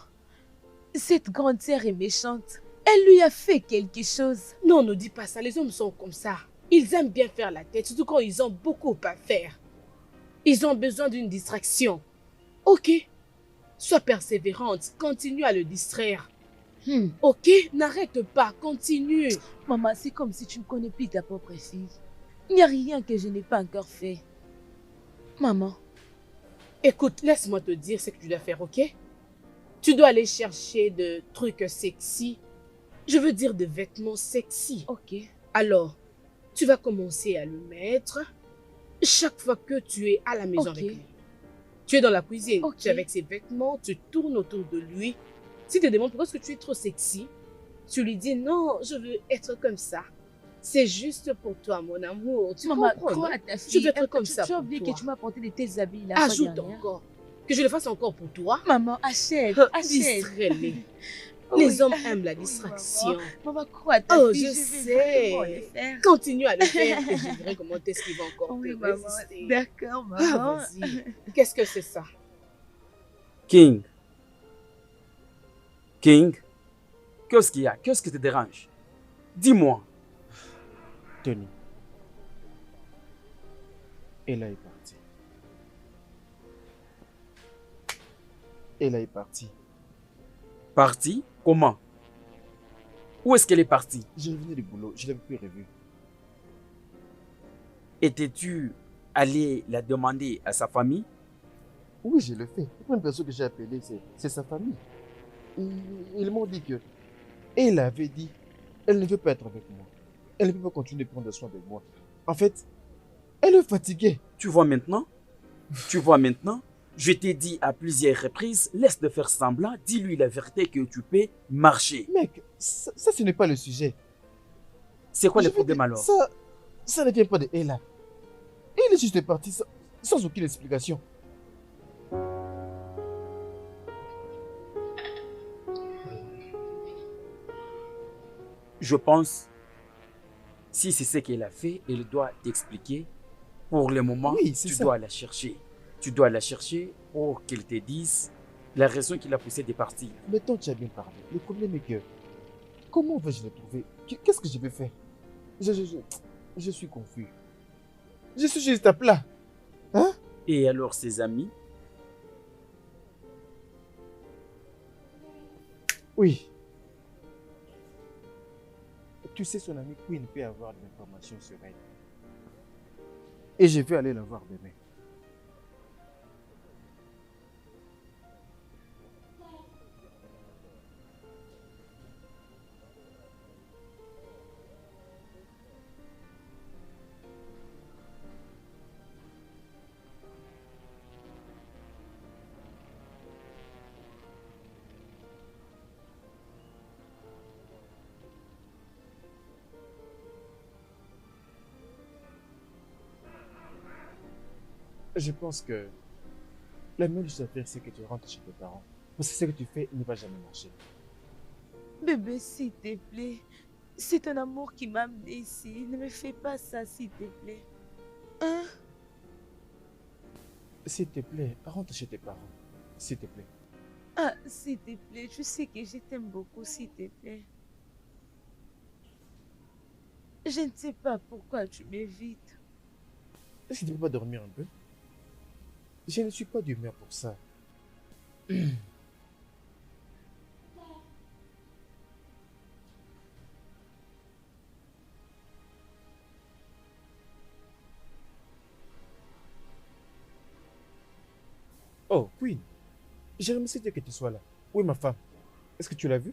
cette grande sœur est méchante. Elle lui a fait quelque chose. Non, ne dis pas ça. Les hommes sont comme ça. Ils aiment bien faire la tête, surtout quand ils ont beaucoup à faire. Ils ont besoin d'une distraction. Ok. Sois persévérante. Continue à le distraire. Ok, n'arrête pas. Continue. Maman, c'est comme si tu ne connais plus ta propre fille. Il n'y a rien que je n'ai pas encore fait. Maman. Écoute, laisse-moi te dire ce que tu dois faire, ok? Tu dois aller chercher de trucs sexy. Je veux dire de vêtements sexy. Ok. Alors, tu vas commencer à le mettre chaque fois que tu es à la maison Ok. avec lui. Tu es dans la cuisine, Ok. tu es avec ses vêtements, tu tournes autour de lui. S'il te demande pourquoi est-ce que tu es trop sexy, tu lui dis non, je veux être comme ça. C'est juste pour toi, mon amour. Tu Maman, comprends, crois non? à ta Tu fille. dois être comme Tu ça as pour oublié toi. que tu m'as apporté de tels habits la fois Ajoute dernière. encore. Que je le fasse encore pour toi. Maman, achète. Achète. Distrais-les. Oui. Les hommes aiment la Oui, distraction. Maman, crois à ta Oh, fille. je vais vraiment le sais. faire. Continue à le faire et je verrai comment est-ce qu'il va encore Oui, te maman. résister. D'accord, Ah, maman. vas-y. Qu'est-ce que c'est ça? King. King. Qu'est-ce qu'il y a? Qu'est-ce qui te dérange? Dis-moi. Tony. Ella est partie. Ella est partie. Partie? Comment? Où est-ce qu'elle est partie? Je revenais du boulot, je ne l'avais plus revue. Étais-tu allé la demander à sa famille? Oui, je le fais. La première personne que j'ai appelée, c'est sa famille. Ils m'ont dit que elle avait dit, elle ne veut pas être avec moi. Elle ne peut pas continuer de prendre soin de moi. En fait, elle est fatiguée. Tu vois maintenant? Tu vois maintenant? Je t'ai dit à plusieurs reprises, laisse de faire semblant, dis-lui la vérité que tu peux marcher. Mec, ça ce n'est pas le sujet. C'est quoi Je le veux problème dire, alors? Ça ne vient pas de Ella. Elle est juste partie sans aucune explication. Je pense, si c'est ce qu'elle a fait, elle doit t'expliquer. Pour le moment, Oui, c'est tu ça. dois la chercher. Tu dois la chercher pour qu'elle te dise la raison qui l'a poussée de partir. Mais toi, tu as bien parlé. Le problème est que, comment vais-je le trouver? Qu'est-ce que je vais faire? Je suis confus. Je suis juste à plat. Hein? Et alors ses amis? Oui. Tu sais, son ami Queen peut avoir des informations sur elle. Et je vais aller la voir demain. Je pense que la meilleure chose à faire, c'est que tu rentres chez tes parents. Parce que ce que tu fais ne va jamais marcher. Bébé, s'il te plaît. C'est ton amour qui m'a amené ici. Ne me fais pas ça, s'il te plaît. Hein? S'il te plaît, rentre chez tes parents. S'il te plaît. Ah, s'il te plaît. Je sais que je t'aime beaucoup, s'il te plaît. Je ne sais pas pourquoi tu m'évites. Est-ce que tu ne peux pas dormir un peu? Je ne suis pas d'humeur pour ça. Oh, Queen, j'ai remercié que tu sois là. Oui, ma femme. Est-ce que tu l'as vue?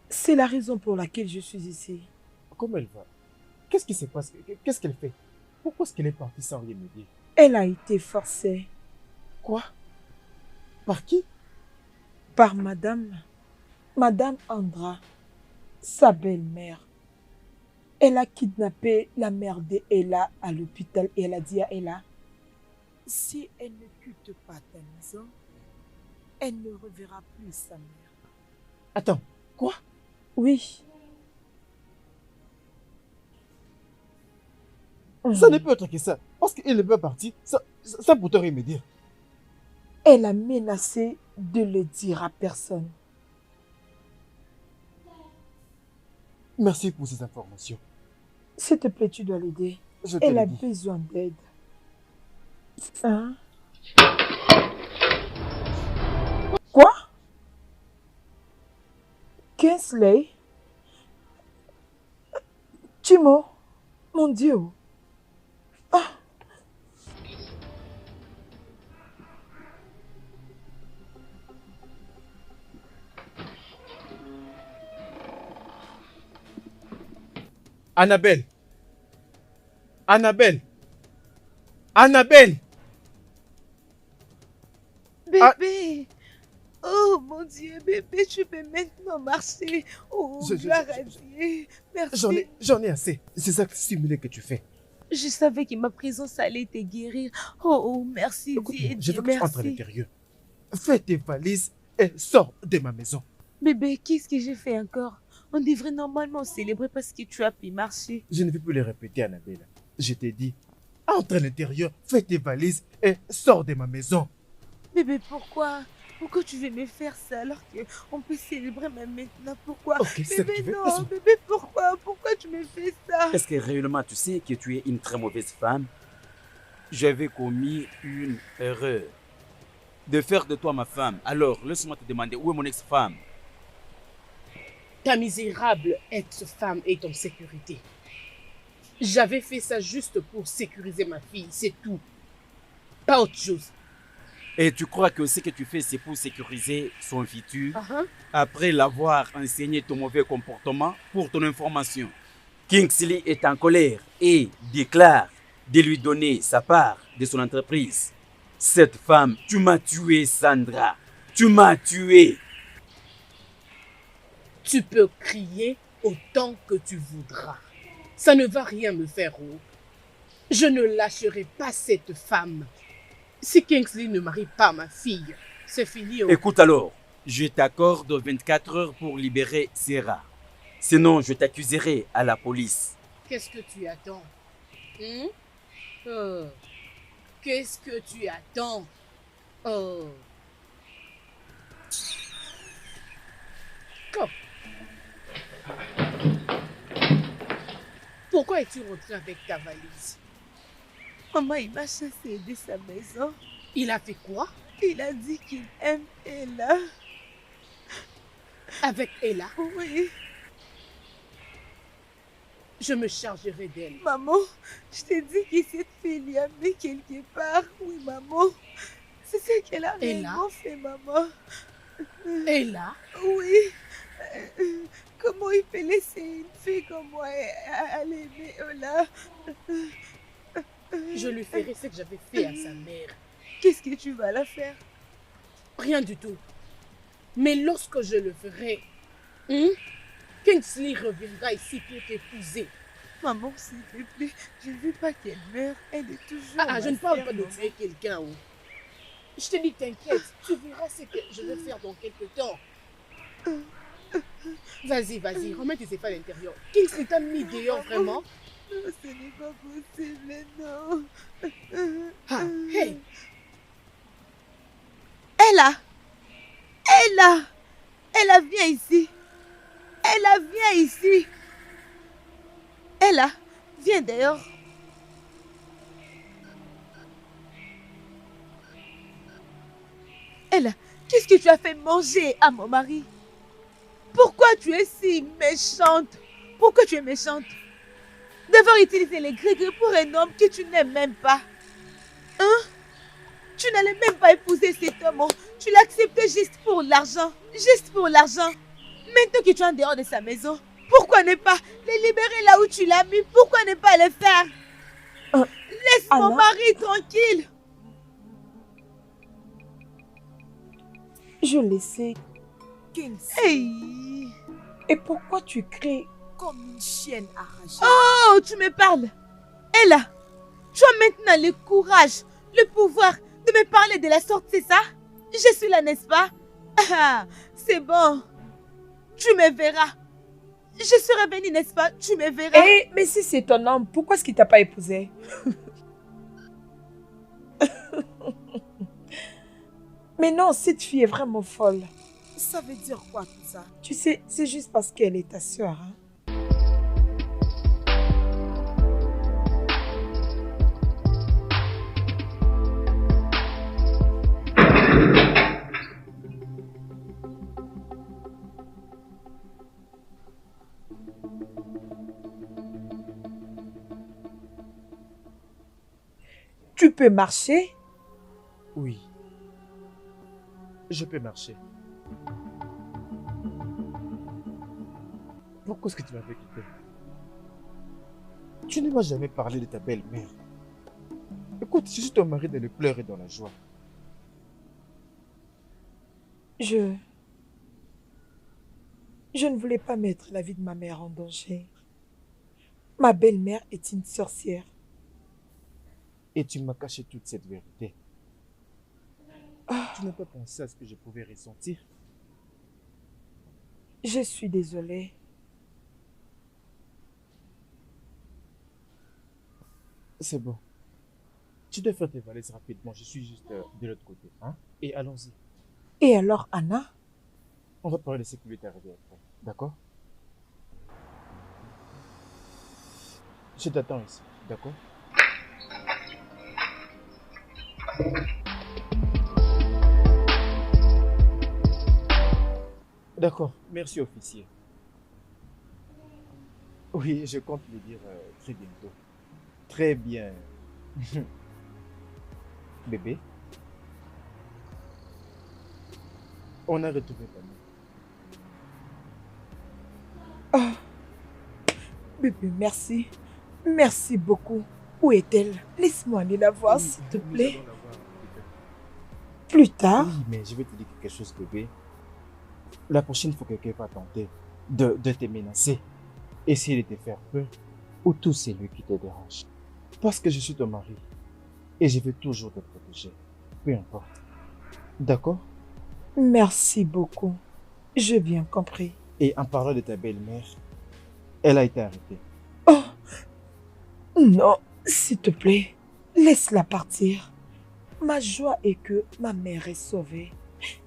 C'est la raison pour laquelle je suis ici. Comment elle va? Qu'est-ce qui se passe? Qu'est-ce qu'elle fait? Pourquoi est-ce qu'elle est partie sans rien me dire? Elle a été forcée Quoi? Par qui? par Madame Andra, sa belle-mère. Elle a kidnappé la mère d'Ella à l'hôpital et elle a dit à Ella, si elle ne quitte pas ta maison, elle ne reverra plus sa mère. Attends, quoi? Oui. Ça ne peut être que ça. Parce qu'elle n'est pas partie, ça pour te rien me dire. Elle a menacé de le dire à personne. Merci pour ces informations. S'il te plaît, tu dois l'aider. Je te Elle le a dis. besoin d'aide. Hein? Quoi? Kingsley? Timo? Mon Dieu. Ah. Annabelle! Annabelle! Annabelle! Bébé! Oh mon Dieu, bébé, tu peux maintenant marcher. Oh, Je- gloire à Dieu. Merci. J'en ai assez. C'est ça simulé que tu fais. Je savais que ma présence allait te guérir. Oh, merci Écoute-moi, Dieu, je veux que tu entres à merci. l'intérieur. Fais tes valises et sors de ma maison. Bébé, qu'est-ce que j'ai fait encore? On devrait normalement célébrer parce que tu as pu marcher. Je ne vais plus le répéter, Annabelle. Je t'ai dit, entre à l'intérieur, fais tes valises et sors de ma maison. Bébé, pourquoi? Pourquoi tu veux me faire ça alors qu'on peut célébrer même maintenant? Pourquoi? Ok, c'est ce que Bébé, tu veux. non, Laisse-moi. bébé, pourquoi? Pourquoi tu me fais ça? Est-ce que réellement tu sais que tu es une très mauvaise femme? J'avais commis une erreur de faire de toi ma femme. Alors, laisse-moi te demander où est mon ex-femme? Ta misérable ex-femme est en sécurité. J'avais fait ça juste pour sécuriser ma fille, c'est tout. Pas autre chose. Et tu crois que ce que tu fais, c'est pour sécuriser son futur Uh-huh. après l'avoir enseigné ton mauvais comportement? Pour ton information, Kingsley est en colère et déclare de lui donner sa part de son entreprise. Cette femme, tu m'as tué, Sandra. Tu m'as tué. Tu peux crier autant que tu voudras. Ça ne va rien me faire haut. Je ne lâcherai pas cette femme. Si Kingsley ne marie pas ma fille, c'est fini. Oh. Écoute alors, je t'accorde 24 heures pour libérer Sarah. Sinon, je t'accuserai à la police. Qu'est-ce que tu attends? Oh. Qu'est-ce que tu attends? Oh. Comme. Pourquoi es-tu rentré avec ta valise? Maman, il m'a chassé de sa maison. Il a fait quoi? Il a dit qu'il aime Ella. Avec Ella, Oui. je me chargerai d'elle. Maman, je t'ai dit que cette fille l'y a mis quelque part. Oui, maman. C'est ce qu'elle a Ella? réellement fait, maman. Ella, Oui. Comment il peut laisser une fille comme moi aller aimer Ola? je lui ferai ce que j'avais fait à sa mère. Qu'est-ce que tu vas la faire? Rien du tout. Mais lorsque je le ferai, Kingsley reviendra ici pour t'épouser. Maman, s'il te plaît, je ne veux pas qu'elle meure. Elle est toujours. Je ne parle pas de maman. tuer quelqu'un. Je te dis, t'inquiète, tu verras ce que je vais faire dans quelques temps. Vas-y, remets tes effets à l'intérieur. Kingsley t'a mis dehors, vraiment? Non, ce n'est pas possible, non. Hey! Ella, viens ici. Ella, viens ici. Ella, viens dehors. Ella, qu'est-ce que tu as fait manger à mon mari? Pourquoi tu es si méchante? Pourquoi tu es méchante? D'avoir utilisé les Grégory pour un homme que tu n'aimes même pas. Hein? Tu n'allais même pas épouser cet homme. Tu l'as accepté juste pour l'argent. Juste pour l'argent. Maintenant que tu es en dehors de sa maison, pourquoi ne pas les libérer là où tu l'as mis? Pourquoi ne pas le faire? Laisse mon mari tranquille. Je le sais. Hey. Et pourquoi tu cries comme une chienne arrachée? Oh, tu me parles. Ella, tu as maintenant le courage, le pouvoir de me parler de la sorte, c'est ça? Je suis là, n'est-ce pas? Ah, c'est bon. Tu me verras. Je serai venue, n'est-ce pas? Tu me verras. Eh, mais si c'est ton homme, pourquoi est-ce qu'il t'a pas épousé? Mais non, cette fille est vraiment folle. Ça veut dire quoi tout ça? Tu sais, c'est juste parce qu'elle est ta sœur. Hein? Tu peux marcher? Oui. Je peux marcher. Pourquoi est-ce que tu m'avais quitté? Tu ne m'as jamais parlé de ta belle-mère. Écoute, je suis ton mari dans les pleurs et dans la joie. Je ne voulais pas mettre la vie de ma mère en danger. Ma belle-mère est une sorcière. Et tu m'as caché toute cette vérité. Tu n'as pas pensé à ce que je pouvais ressentir? Je suis désolée. C'est bon. Tu dois faire tes valises rapidement. Je suis juste de l'autre côté. Hein? Et allons-y. Et alors, Anna? On va parler de ce qui lui est arrivé après. D'accord? Je t'attends ici. D'accord? D'accord. Merci, officier. Oui, je compte le dire très bientôt. Très bien. Bébé, on a retrouvé Pamela. Bébé, merci. Merci beaucoup. Où est-elle? Laisse-moi aller la voir, s'il te plaît. Nous allons la voir plus tard. Plus tard? Oui, mais je vais te dire quelque chose, bébé. La prochaine fois que quelqu'un va tenter de te menacer, essayer de te faire peur, ou tout c'est lui qui te dérange. Parce que je suis ton mari et je vais toujours te protéger, peu importe. D'accord? Merci beaucoup. J'ai bien compris. Et en parlant de ta belle-mère, elle a été arrêtée. Oh! Non, s'il te plaît, laisse-la partir. Ma joie est que ma mère est sauvée.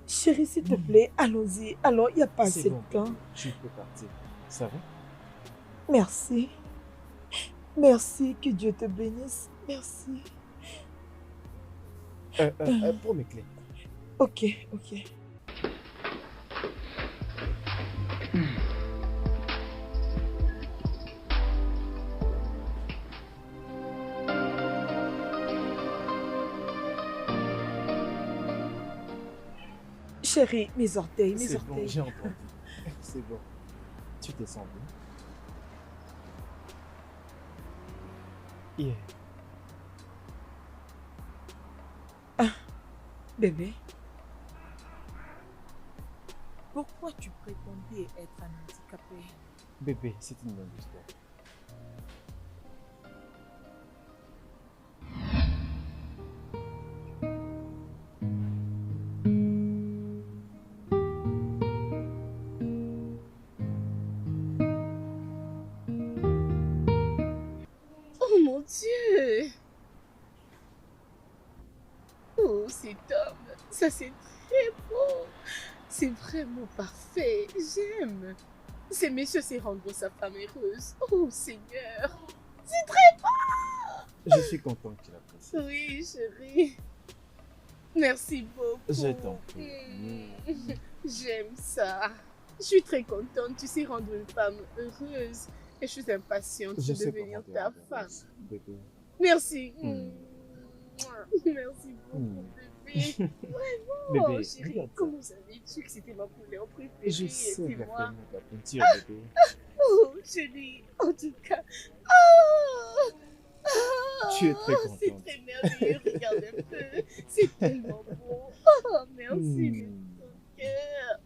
Chérie, s'il te plaît, allons-y. Alors, il n'y a pas assez de temps. Tu peux partir. Ça va? Merci. Merci, que Dieu te bénisse. Merci. Pour mes clés. Ok, ok. Chérie, mes orteils, mes C'est bon, orteils. j'ai entendu. C'est bon. Tu te sens bien? Yeah. Bébé, pourquoi tu prétendais être un handicapé? Bébé, c'est une longue histoire. Oh mon Dieu! Oh, cet homme, ça c'est très beau. C'est vraiment parfait. J'aime. Ces messieurs c'est rendre sa femme heureuse. Oh Seigneur. Je suis content que tu l'apprécies. Oui, chérie. Merci beaucoup. Je t'en prie. J'aime ça. Je suis très contente. Tu sais rendre une femme heureuse. Et je suis impatiente Je de sais devenir comment ta rendre femme. heureuse, bébé. Merci. Mm. Merci beaucoup, bébé. Oh, Bébé, chérie, regarde ça. comment savais-tu que c'était ma couleur préférée? Je sais Dis-moi. reconnaître ta peinture, bébé. Oh, chérie, en tout cas. Oh, Tu es très c'est contente. très merveilleux, regarde un peu. C'est tellement beau. Oh, merci de ton cœur.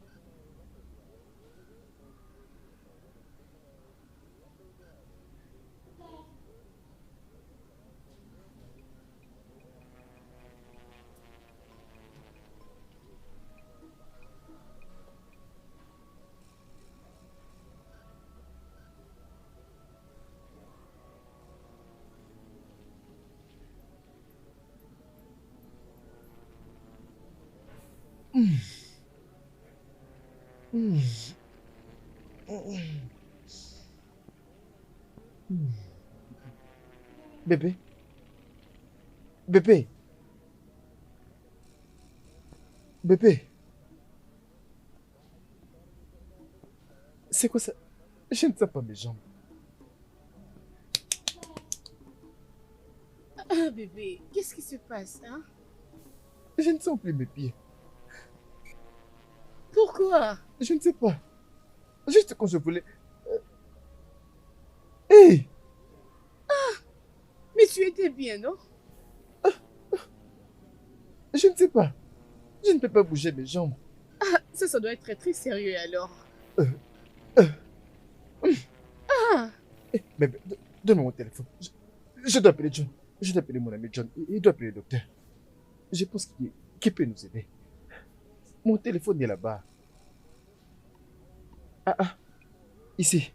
Bébé. Bébé. Bébé. C'est quoi ça? Je ne sens pas mes jambes. Ah, bébé, qu'est-ce qui se passe, hein? Je ne sens plus mes pieds. Pourquoi? Je ne sais pas. Juste quand je voulais... Hé! Mais tu étais bien, non? Je ne sais pas. Je ne peux pas bouger mes jambes. Ah, ça doit être très très sérieux alors. Ah, Bébé, donne-moi mon téléphone. Je dois appeler John. Je dois appeler mon ami John. Il doit appeler le docteur. Je pense qu'il peut nous aider. Mon téléphone est là-bas. Ah, ici.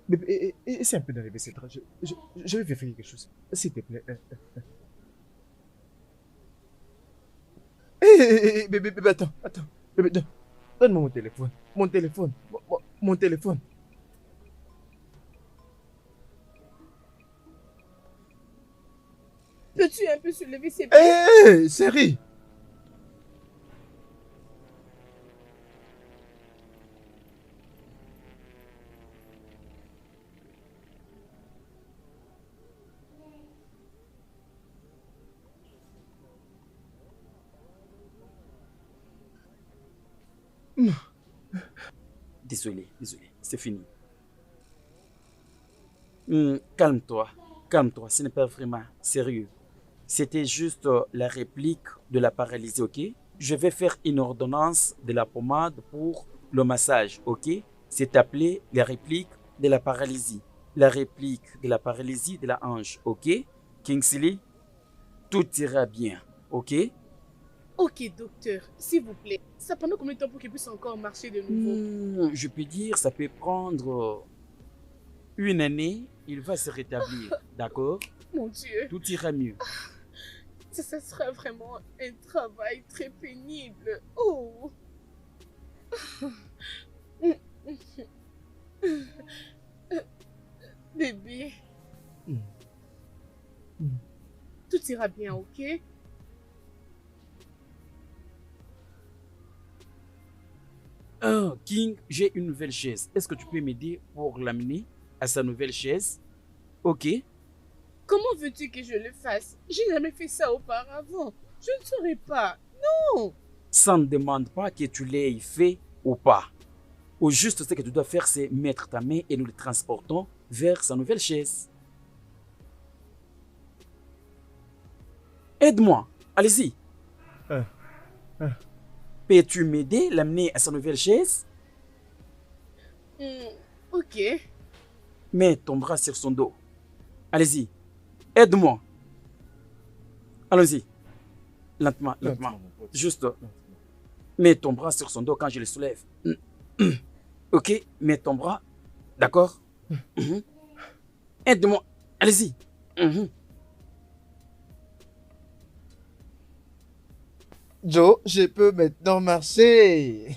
Bébé, essaie un peu d'enlever cette drap. Je vais vérifier quelque chose. S'il te plaît. Bébé, attends. Bébé, donne-moi mon téléphone. Mon téléphone. Mon téléphone. peux-tu un peu soulever ses pieds? Hé, chérie! Désolé, c'est fini. Calme-toi, ce n'est pas vraiment sérieux. C'était juste la réplique de la paralysie, ok? Je vais faire une ordonnance de la pommade pour le massage, ok? C'est appelé la réplique de la paralysie. La réplique de la paralysie de la hanche, ok? Kingsley, tout ira bien, ok? Ok, docteur, s'il vous plaît. Ça prend combien de temps pour qu'il puisse encore marcher de nouveau? Je peux dire, ça peut prendre une année, il va se rétablir, d'accord? Mon Dieu, Tout ira mieux. ça sera vraiment un travail très pénible. Oh! Bébé, tout ira bien, ok? Ah, King, j'ai une nouvelle chaise. Est-ce que tu peux m'aider pour l'amener à sa nouvelle chaise? Ok. Comment veux-tu que je le fasse? J'ai jamais fait ça auparavant. Je ne saurais pas. Non! Ça ne demande pas que tu l'aies fait ou pas. Au juste, ce que tu dois faire, c'est mettre ta main et nous le transportons vers sa nouvelle chaise. Aide-moi, allez-y. Euh, euh. Peux-tu m'aider, l'amener à sa nouvelle chaise? Ok. Mets ton bras sur son dos. Allez-y, aide-moi. Allons-y. Lentement, lentement. Lentement, mon pote. Juste, Lentement. mets ton bras sur son dos quand je le soulève. Ok, mets ton bras. D'accord? Mhm. Aide-moi. Allez-y. Mhm. Joe, je peux maintenant marcher.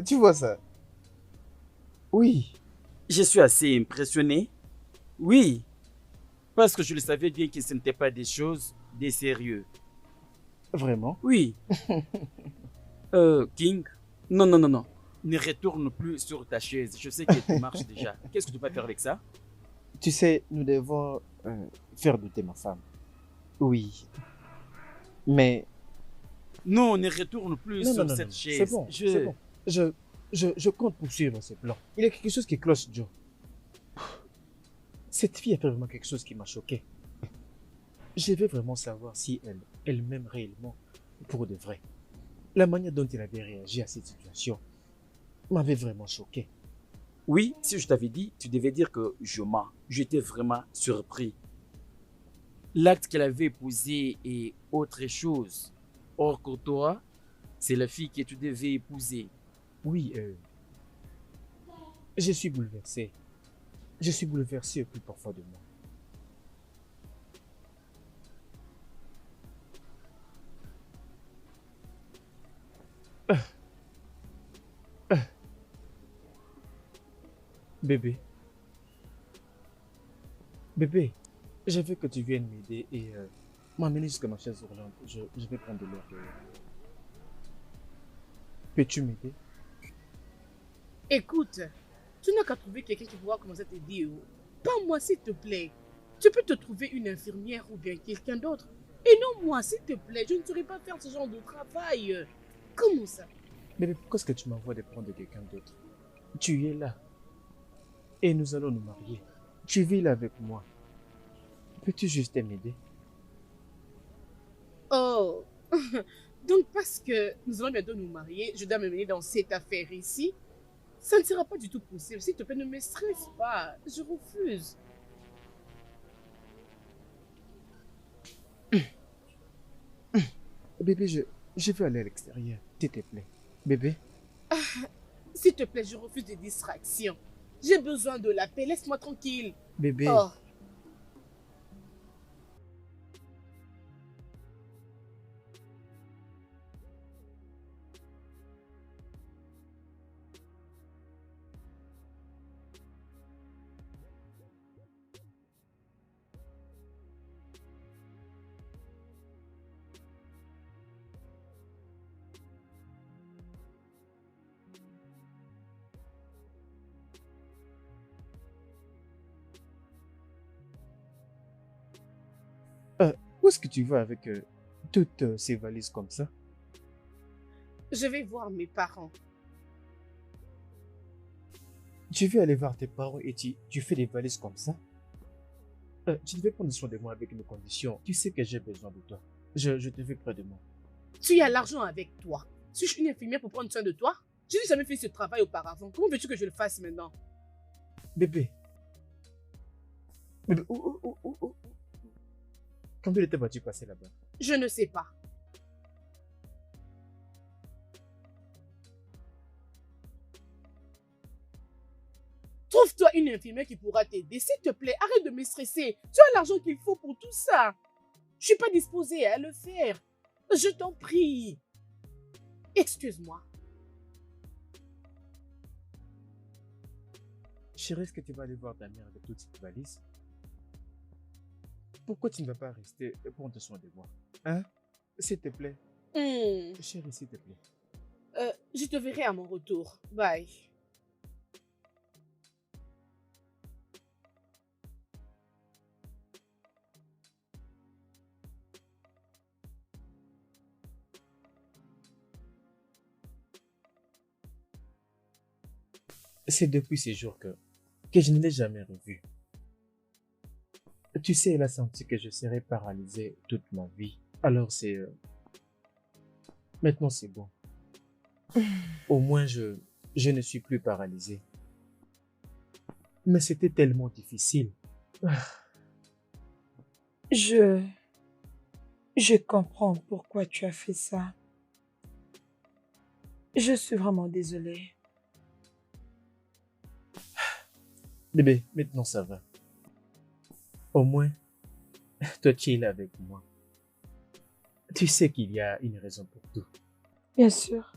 Tu vois ça? Oui. Je suis assez impressionné. Oui, parce que je le savais bien que ce n'était pas des choses des sérieux. Vraiment? Oui. King, non, non, non, non. Ne retourne plus sur ta chaise. Je sais que tu marches déjà. Qu'est-ce que tu vas faire avec ça? Tu sais, nous devons faire douter ma femme. Oui. Mais Non, ne retourne plus non, sur non, non, cette non. chaise. C'est bon, c'est bon. Je compte poursuivre ce plan. Il y a quelque chose qui cloche, Joe. Cette fille a fait vraiment quelque chose qui m'a choqué. Je veux vraiment savoir si elle m'aime réellement pour de vrai. La manière dont elle avait réagi à cette situation m'avait vraiment choqué. Oui, si je t'avais dit, tu devais dire que je mens. J'étais vraiment surpris. L'acte qu'elle avait posé est autre chose. Or que toi, c'est la fille que tu devais épouser. Oui, je suis bouleversé. Je suis bouleversé au plus profond de moi. Bébé. Bébé, je veux que tu viennes m'aider et m'amener jusqu'à ma chaise roulante. Je vais prendre de l'air dehors. Peux-tu m'aider? Écoute, tu n'as qu'à trouver quelqu'un qui pourra commencer à t'aider. Pas moi, s'il te plaît. Tu peux te trouver une infirmière ou bien quelqu'un d'autre. Et non moi, s'il te plaît. Je ne saurais pas faire ce genre de travail. Comment ça? Bébé, pourquoi est-ce que tu m'envoies de prendre quelqu'un d'autre? Tu es là. Et nous allons nous marier. Tu vis là avec moi. Peux-tu juste m'aider? Oh. Donc parce que nous allons bientôt nous marier, je dois me mener dans cette affaire ici. Ça ne sera pas du tout possible. S'il te plaît, ne me stresse pas. Je refuse. Bébé, je veux aller à l'extérieur. S'il te plaît. Bébé? S'il te plaît, je refuse des distractions. J'ai besoin de la paix. Laisse-moi tranquille. Bébé. Oh. Où est-ce que tu vas avec toutes ces valises comme ça? Je vais voir mes parents. Tu veux aller voir tes parents et tu fais des valises comme ça? Tu devais prendre soin de moi avec mes conditions. Tu sais que j'ai besoin de toi. Je te veux près de moi. Tu as l'argent avec toi. Suis-je une infirmière pour prendre soin de toi? Je n'ai jamais fait ce travail auparavant. Comment veux-tu que je le fasse maintenant? Bébé. Bébé, combien de temps vas-tu passer là-bas? Je ne sais pas. Trouve-toi une infirmière qui pourra t'aider. S'il te plaît, arrête de me stresser. Tu as l'argent qu'il faut pour tout ça. Je suis pas disposée à le faire. Je t'en prie. Excuse-moi. Chérie, est-ce que tu vas aller voir ta mère avec toutes ces valises? Pourquoi tu ne vas pas rester et prendre soin de moi? Hein? S'il te plaît. Chérie, s'il te plaît. Je te verrai à mon retour. Bye. C'est depuis ces jours que je ne l'ai jamais revu. Tu sais, elle a senti que je serais paralysé toute ma vie. Alors maintenant c'est bon. Au moins je ne suis plus paralysé. Mais c'était tellement difficile. Je comprends pourquoi tu as fait ça. Je suis vraiment désolée. Bébé, maintenant ça va. Au moins, toi tu es là avec moi. Tu sais qu'il y a une raison pour tout. Bien sûr.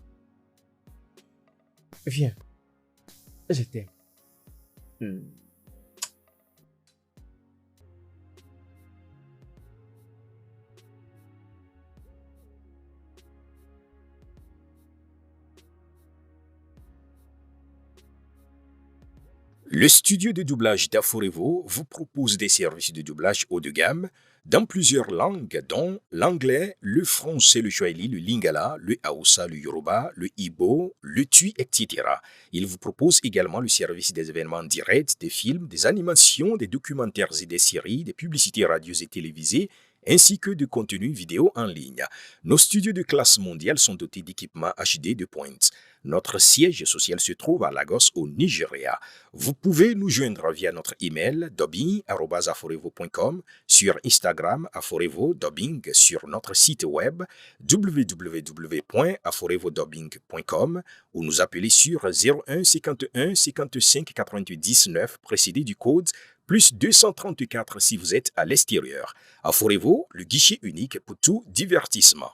Viens, je t'aime. Le studio de doublage d'Aforevo vous propose des services de doublage haut de gamme dans plusieurs langues, dont l'anglais, le français, le swahili, le lingala, le hausa, le yoruba, le ibo, le tui, etc. Il vous propose également le service des événements directs, des films, des animations, des documentaires et des séries, des publicités radio et télévisées, ainsi que de contenus vidéo en ligne. Nos studios de classe mondiale sont dotés d'équipements HD de pointe. Notre siège social se trouve à Lagos, au Nigeria. Vous pouvez nous joindre via notre email dubbing@aforevo.com, sur Instagram Aforevo Dubbing, sur notre site web www.aforevodubbing.com ou nous appeler sur 01 51 55 88 19 précédé du code plus 234 si vous êtes à l'extérieur. Aforevo, le guichet unique pour tout divertissement.